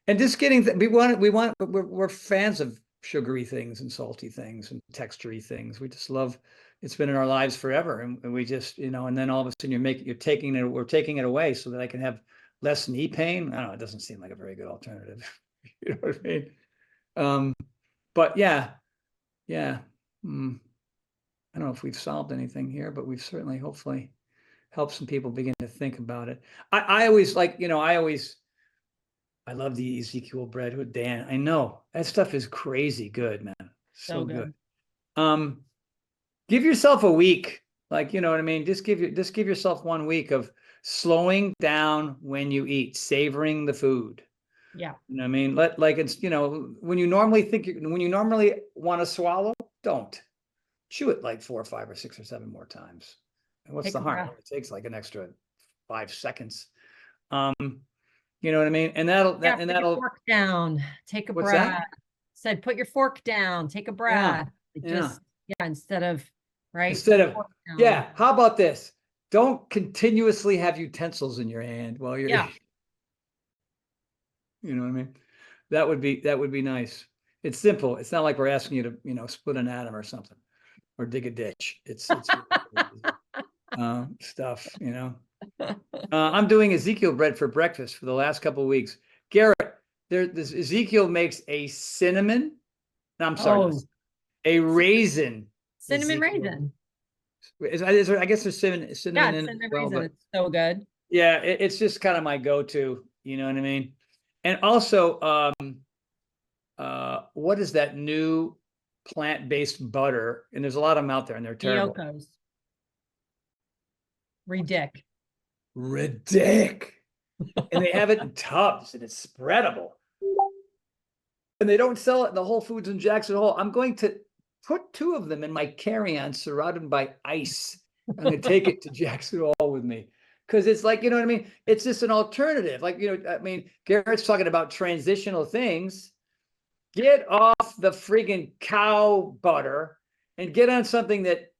And just getting we're fans of sugary things and salty things and textury things. We just love, it's been in our lives forever, and we just, and then all of a sudden we're taking it away so that I can have less knee pain. I don't know, it doesn't seem like a very good alternative. You know what I mean? But yeah. I don't know if we've solved anything here, but we've certainly hopefully helped some people begin to think about it. I always like, I love the Ezekiel bread with Dan. I know that stuff is crazy good, man. So good. Give yourself a week. Like, you know what I mean? Just give yourself 1 week of slowing down when you eat, savoring the food. Yeah. You know what I mean? It's, when you normally want to swallow, don't chew it like 4 or 5 or 6 or 7 more times. And what's the harm? It takes like an extra 5 seconds. You know what I mean? And that'll put your fork down, take a breath. Said, put your fork down, take a breath. Instead of, right? How about this? Don't continuously have utensils in your hand while you're eating. You know what I mean? That would be nice. It's simple. It's not like we're asking you to, split an atom or something or dig a ditch. It's stuff, I'm doing Ezekiel bread for breakfast for the last couple of weeks. Garrett, this Ezekiel makes a cinnamon. A raisin. Cinnamon raisin. I guess there's cinnamon in cinnamon raisin. It's so good. Yeah, it's just kind of my go-to. You know what I mean? And also, what is that new plant-based butter? And there's a lot of them out there, and they're terrible. Ridic. And they have it in tubs, and it's spreadable. And they don't sell it in the Whole Foods in Jackson Hole. I'm going to put 2 of them in my carry-on surrounded by ice. I'm going to take it to Jackson Hole with me. Because it's like, you know what I mean? It's just an alternative. Like, I mean, Garrett's talking about transitional things. Get off the friggin' cow butter and get on something that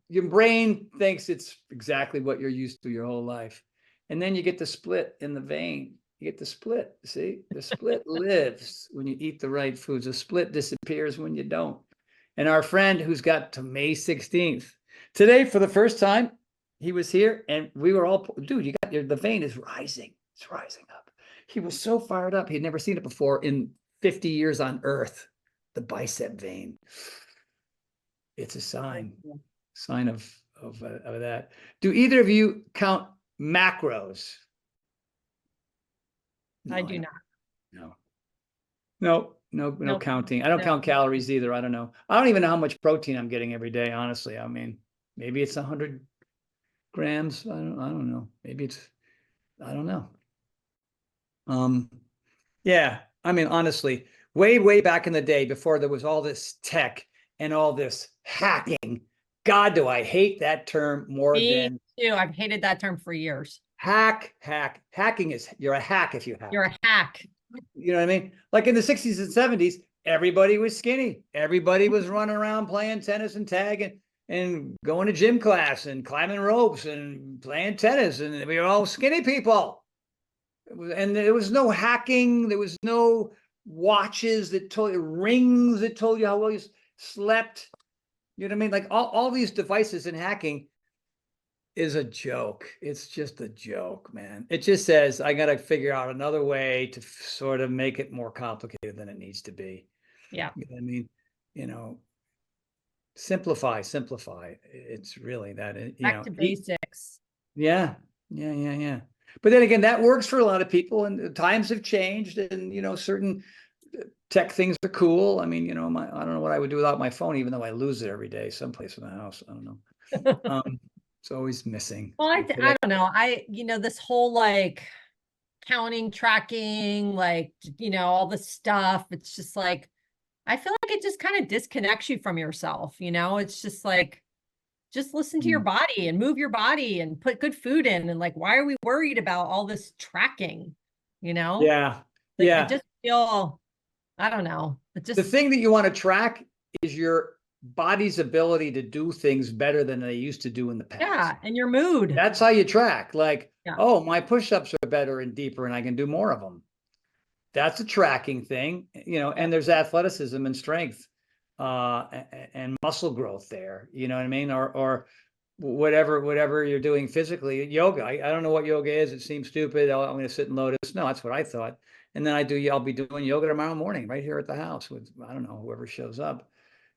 your brain thinks it's exactly what you're used to your whole life. And then you get the split in the vein. You get the split. See, the split lives when you eat the right foods. The split disappears when you don't. And our friend who's got to May 16th today, for the first time, he was here and we were all, dude, the vein is rising. It's rising up. He was so fired up. He'd never seen it before in 50 years on Earth. The bicep vein. It's a sign of that. Do either of you count macros? No, I do not. No counting. I don't count calories either. I don't know. I don't even know how much protein I'm getting every day, honestly. I mean, maybe it's 100 grams. I don't know. Maybe it's, I don't know. Yeah. I mean, honestly, way back in the day, before there was all this tech and all this hacking, God, do I hate that term more than. Me too. I've hated that term for years. Hacking is, you're a hack if you hack. You're a hack. You know what I mean? Like in the 60s and 70s, everybody was skinny. Everybody was running around playing tennis and tag and going to gym class and climbing ropes and playing tennis. And we were all skinny people. And there was no hacking. There was no watches that told you, rings that told you how well you slept. You know what I mean? Like all these devices in hacking is a joke. It's just a joke, man. It just says, I got to figure out another way to sort of make it more complicated than it needs to be. Yeah. You know what I mean, you know, simplify. It's really that, you Back know, to basics. Yeah. But then again, that works for a lot of people, and times have changed, and, you know, certain tech things are cool. I mean, you know, I don't know what I would do without my phone, even though I lose it every day someplace in the house. I don't know. It's always missing. Well, I don't know. You know, this whole like counting, tracking, like, you know, all this stuff. It's just like, I feel like it just kind of disconnects you from yourself. You know, it's just like, just listen to your body and move your body and put good food in. And like, why are we worried about all this tracking? You know? Yeah. Like, Yeah. I just feel, I don't know. It just, the thing that you want to track is your body's ability to do things better than they used to do in the past. Yeah, and your mood. That's how you track. Like, yeah. Oh, my push-ups are better and deeper, and I can do more of them. That's a tracking thing, you know. And there's athleticism and strength, and muscle growth there. You know what I mean? Or whatever you're doing physically. Yoga. I don't know what yoga is. It seems stupid. I'm going to sit in lotus. No, that's what I thought. And then I'll be doing yoga tomorrow morning right here at the house with, I don't know, whoever shows up.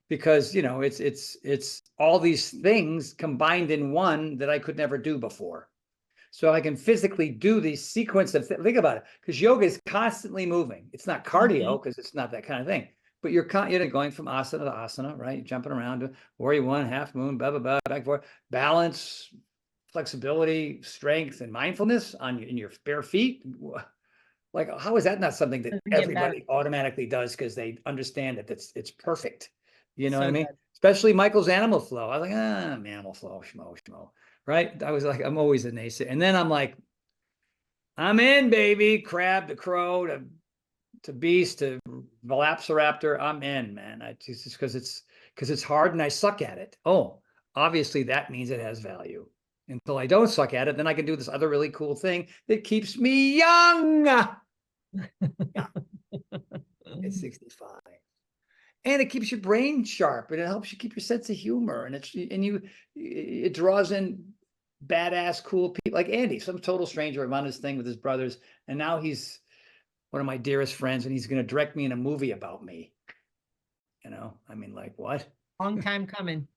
Because, you know, it's all these things combined in one that I could never do before. So I can physically do these sequence of think about it, because yoga is constantly moving. It's not cardio because it's not that kind of thing. But you're going from asana to asana, right? You're jumping around, warrior one, half moon, blah, blah, blah, back and forth. Balance, flexibility, strength, and mindfulness in your bare feet. Like, how is that not something that everybody automatically does because they understand that it's perfect? You know what I mean? Good. Especially Michael's animal flow. I was like, animal flow, schmo. Right? I was like, I'm always a naysayer. And then I'm like, I'm in, baby. Crab to crow to beast to velociraptor. I'm in, man. Just because it's hard and I suck at it. Oh, obviously that means it has value. Until I don't suck at it, then I can do this other really cool thing that keeps me young. Yeah. At 65. And it keeps your brain sharp, and it helps you keep your sense of humor, and it draws in badass, cool people like Andy, some total stranger. I'm on his thing with his brothers, and now he's one of my dearest friends, and he's going to direct me in a movie about me. You know, I mean, like, what? Long time coming.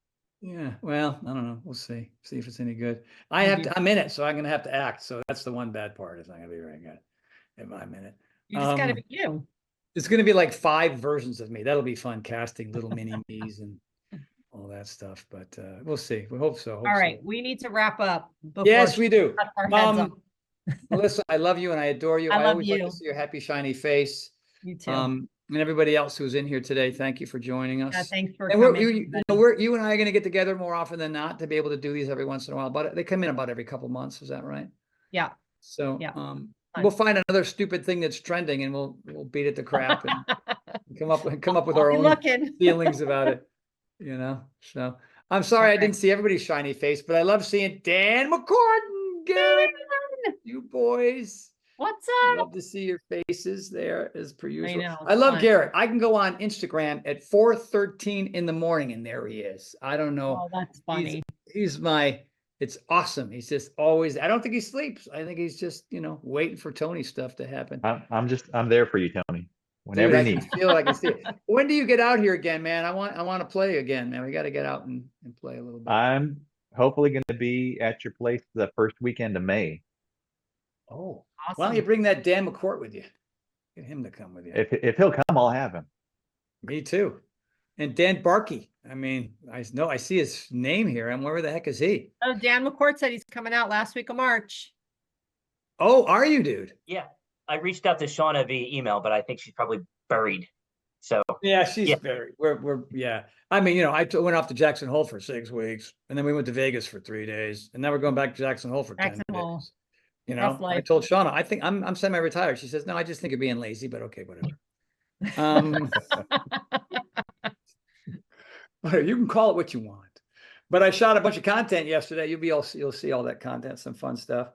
Yeah, well, I don't know. We'll see if it's any good. I'm in it, so I'm going to have to act. So that's the one bad part. It's not going to be very good if I'm in it. You just got to be you. It's going to be like 5 versions of me. That'll be fun, casting little mini me's and all that stuff. But we'll see. We hope so. All right. We need to wrap up. Yes, we do. Melissa, I love you and I adore you. I always like to see your happy, shiny face. You too. And everybody else who's in here today, thank you for joining us. Yeah, thanks for coming. You and I are going to get together more often than not to be able to do these every once in a while. But they come in about every couple months. Is that right? Yeah. So we'll find another stupid thing that's trending, and we'll beat it to crap and come up with our own feelings about it. You know. So I'm sorry I didn't see everybody's shiny face, but I love seeing Dan McCorden. Garrett, you boys. What's up? Love to see your faces there as per usual. I know. I love Garrett. I can go on Instagram at 4:13 in the morning, and there he is. I don't know. Oh, that's funny. It's awesome. He's just always, I don't think he sleeps. I think he's just, you know, waiting for Tony's stuff to happen. I'm there for you, Tony. Whenever you need. I feel like I see it. When do you get out here again, man? I want to play again, man. We got to get out and play a little bit. I'm hopefully going to be at your place the first weekend of May. Oh, awesome. Why don't you bring that Dan McCourt with you? Get him to come with you. If he'll come, I'll have him. Me too. And Dan Barkey. I mean, I see his name here. And where the heck is he? Oh, Dan McCourt said he's coming out last week of March. Oh, are you, dude? Yeah. I reached out to Shauna via email, but I think she's probably buried. So yeah, she's buried. We're I mean, you know, I went off to Jackson Hole for 6 weeks, and then we went to Vegas for 3 days, and now we're going back to Jackson Hole for 10 days. You Rough know, I life. told Shauna, I think I'm semi-retired. She says, no, I just think you're being lazy, but okay, whatever. You can call it what you want. But I shot a bunch of content yesterday. You'll see all that content, some fun stuff.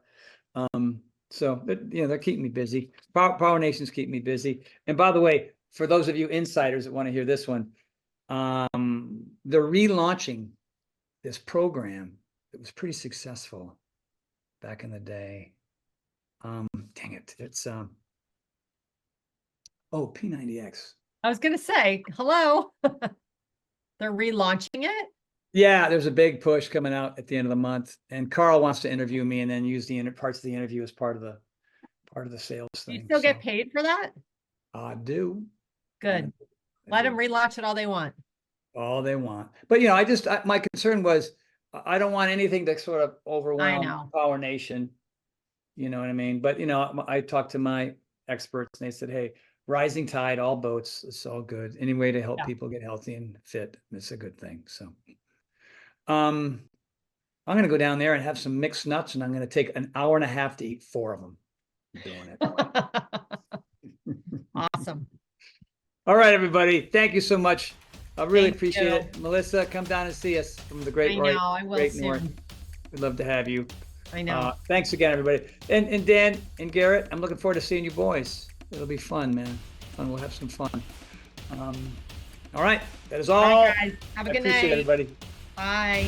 So they're keeping me busy. Power Nations keep me busy. And by the way, for those of you insiders that want to hear this one, they're relaunching this program that was pretty successful back in the day. Dang it, it's P90X. I was gonna say, hello. They're relaunching it. Yeah, there's a big push coming out at the end of the month, and Carl wants to interview me and then use the parts of the interview as part of the sales Do you thing. still get paid for that? I do. Good. Let them relaunch it all they want. All they want. But my concern was I don't want anything to sort of overwhelm Power Nation. You know what I mean? But I talked to my experts and they said, hey, rising tide, all boats, it's all good. Any way to help people get healthy and fit, it's a good thing. So I'm going to go down there and have some mixed nuts, and I'm going to take an hour and a half to eat 4 of them. I'm doing it. Awesome. All right, everybody. Thank you so much. I really appreciate it. Melissa, come down and see us from the Great North. I will soon. We'd love to have you. I know. Thanks again, everybody. And Dan and Garrett, I'm looking forward to seeing you boys. It'll be fun, man. Fun. We'll have some fun. All right. That is all. All right, guys. Have a good night. Appreciate it, everybody. Bye.